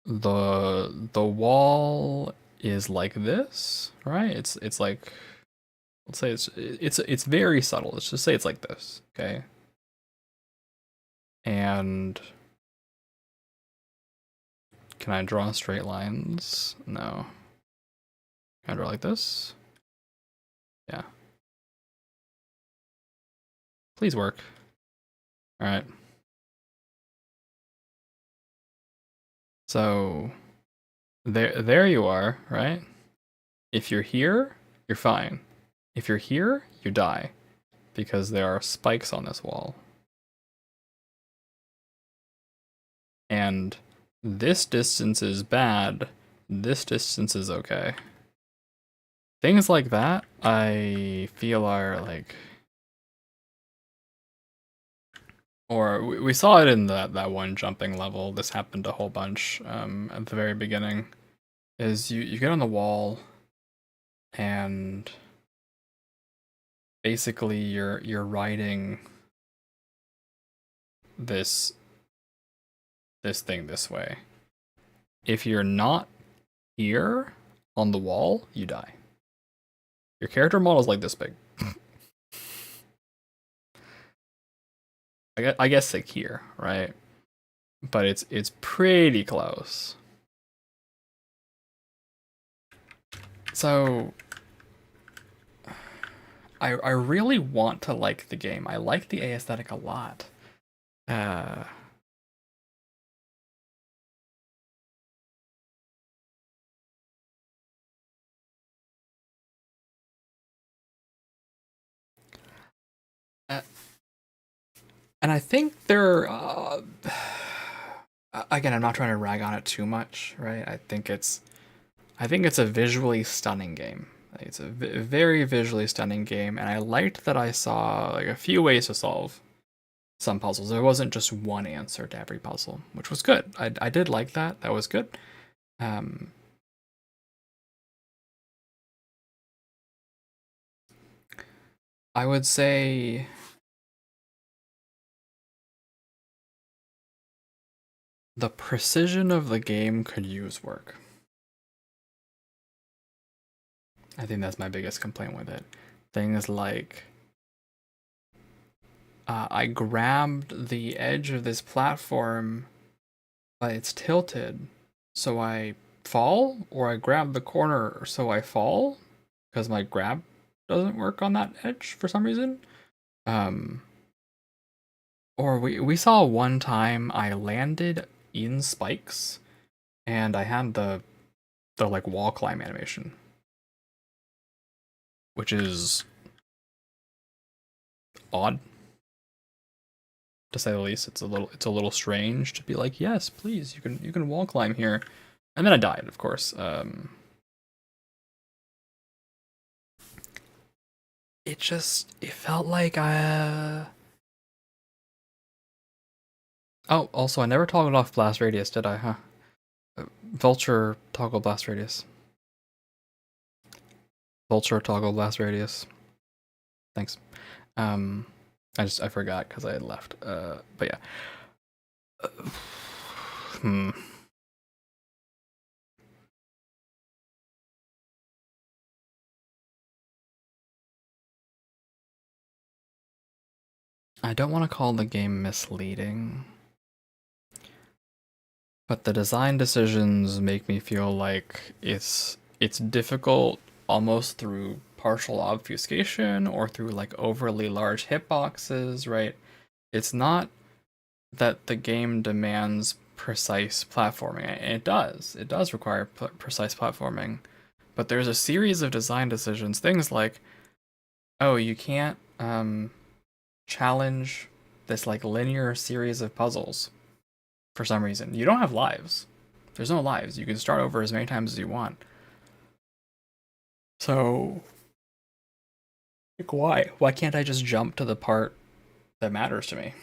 B: The wall is like this, right? It's like, let's say it's very subtle. Let's just say it's like this, okay? And can I draw straight lines? No. Can I draw like this? Yeah. Please work. All right. So there you are, right? If you're here, you're fine. If you're here, you die because there are spikes on this wall. And this distance is bad. This distance is okay. Things like that, I feel are like, or we saw it in that one jumping level. This happened a whole bunch at the very beginning. Is you get on the wall, and basically you're riding this thing this way. If you're not here on the wall, you die. Your character model is like this big. I guess like here, right? But it's pretty close. So I really want to like the game. I like the aesthetic a lot. And I think they're again, I'm not trying to rag on it too much, right? I think it's a visually stunning game. It's a very visually stunning game, and I liked that I saw like a few ways to solve some puzzles. There wasn't just one answer to every puzzle, which was good. I did like that. That was good. I would say the precision of the game could use work. I think that's my biggest complaint with it. Things like I grabbed the edge of this platform, but it's tilted, so I fall, or I grab the corner so I fall, because my grab doesn't work on that edge for some reason. Or we saw one time I landed in spikes, and I had the like wall climb animation, which is odd to say the least. It's a little strange to be like, yes, please, you can wall climb here, and then I died, of course. It felt like Oh, also, I never toggled off blast radius, did I, huh? Vulture toggle blast radius. Vulture toggle blast radius. Thanks. I forgot because I had left. But yeah. Hmm. I don't want to call the game misleading, but the design decisions make me feel like it's difficult almost through partial obfuscation or through like overly large hitboxes, right? It's not that the game demands precise platforming. And it does. It does require precise platforming. But there's a series of design decisions, things like, oh, you can't challenge this like linear series of puzzles for some reason. You don't have lives. There's no lives. You can start over as many times as you want. So, like, why? Why can't I just jump to the part that matters to me?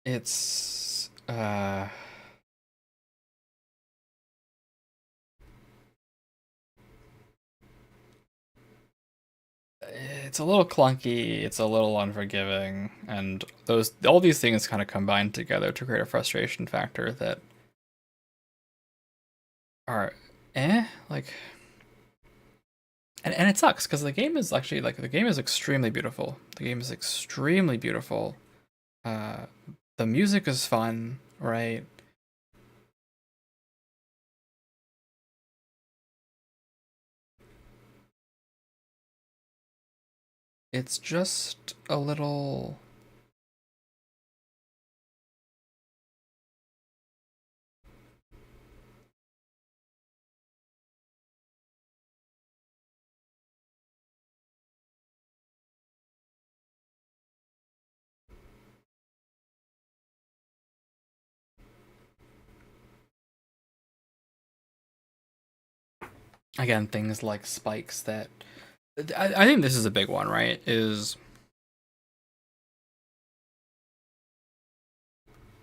B: It's it's a little clunky, it's a little unforgiving, and those all these things kind of combine together to create a frustration factor that are like, and it sucks because the game is actually like the game is extremely beautiful. The game is extremely beautiful. Uh, the music is fun, right? It's just a little. Again, things like spikes that I think this is a big one, right? Is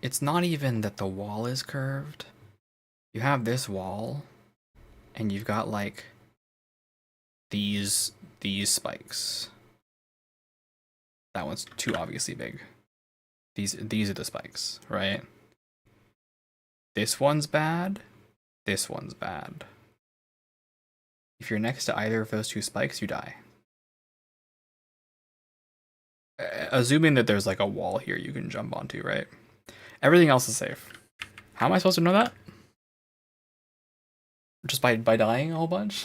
B: it's not even that the wall is curved. You have this wall, and you've got like these spikes. That one's too obviously big. These are the spikes, right? This one's bad. This one's bad. If you're next to either of those two spikes, you die. Assuming that there's like a wall here you can jump onto, right? Everything else is safe. How am I supposed to know that? Just by dying a whole bunch?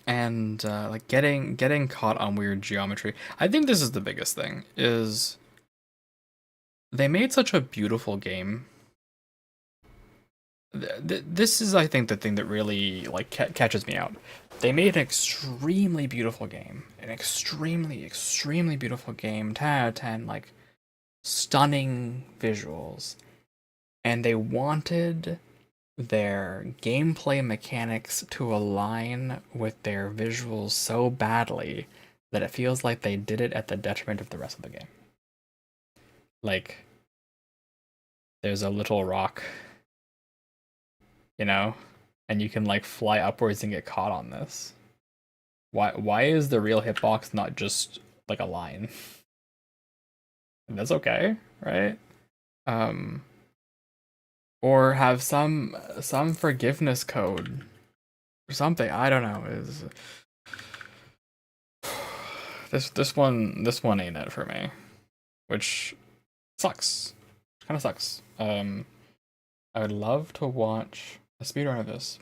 B: And like getting caught on weird geometry. I think this is the biggest thing. Is they made such a beautiful game. This is, I think, the thing that really like catches me out. They made an extremely beautiful game, an extremely beautiful game. 10 out of 10, like stunning visuals, and they wanted their gameplay mechanics to align with their visuals so badly that it feels like they did it at the detriment of the rest of the game. Like, there's a little rock, you know, and you can like fly upwards and get caught on this. Why is the real hitbox not just like a line? And that's okay, right? Um, or have some forgiveness code or something. I don't know. Is this one ain't it for me, which sucks. Kind of sucks. I would love to watch a speedrun of this.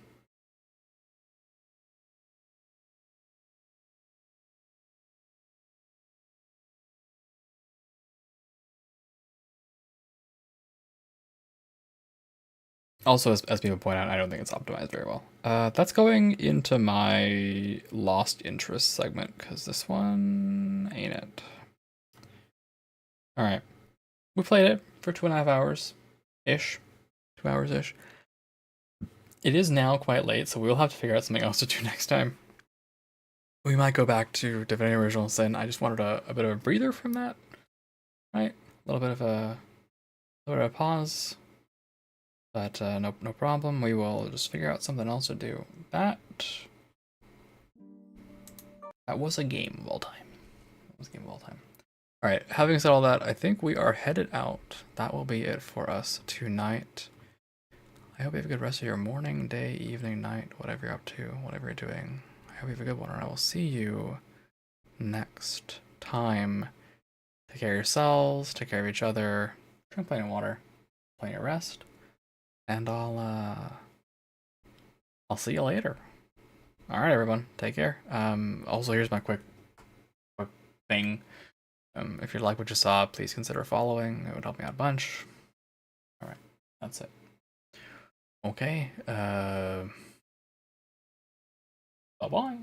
B: Also, as people point out, I don't think it's optimized very well. That's going into my lost interest segment, because this one ain't it. Alright. We played it for 2.5 hours-ish. 2 hours-ish. It is now quite late, so we'll have to figure out something else to do next time. We might go back to Divinity Original Sin. I just wanted a bit of a breather from that. Right? A little bit of a pause. But no problem. We will just figure out something else to do. That was a game of all time. That was a game of all time. All right. Having said all that, I think we are headed out. That will be it for us tonight. I hope you have a good rest of your morning, day, evening, night, whatever you're up to, whatever you're doing. I hope you have a good one, and I will see you next time. Take care of yourselves. Take care of each other. Drink plenty of water. Plenty of rest. And I'll see you later. All right, everyone. Take care. Also, here's my quick thing. If you like what you saw, please consider following. It would help me out a bunch. All right, that's it. Okay. Bye-bye.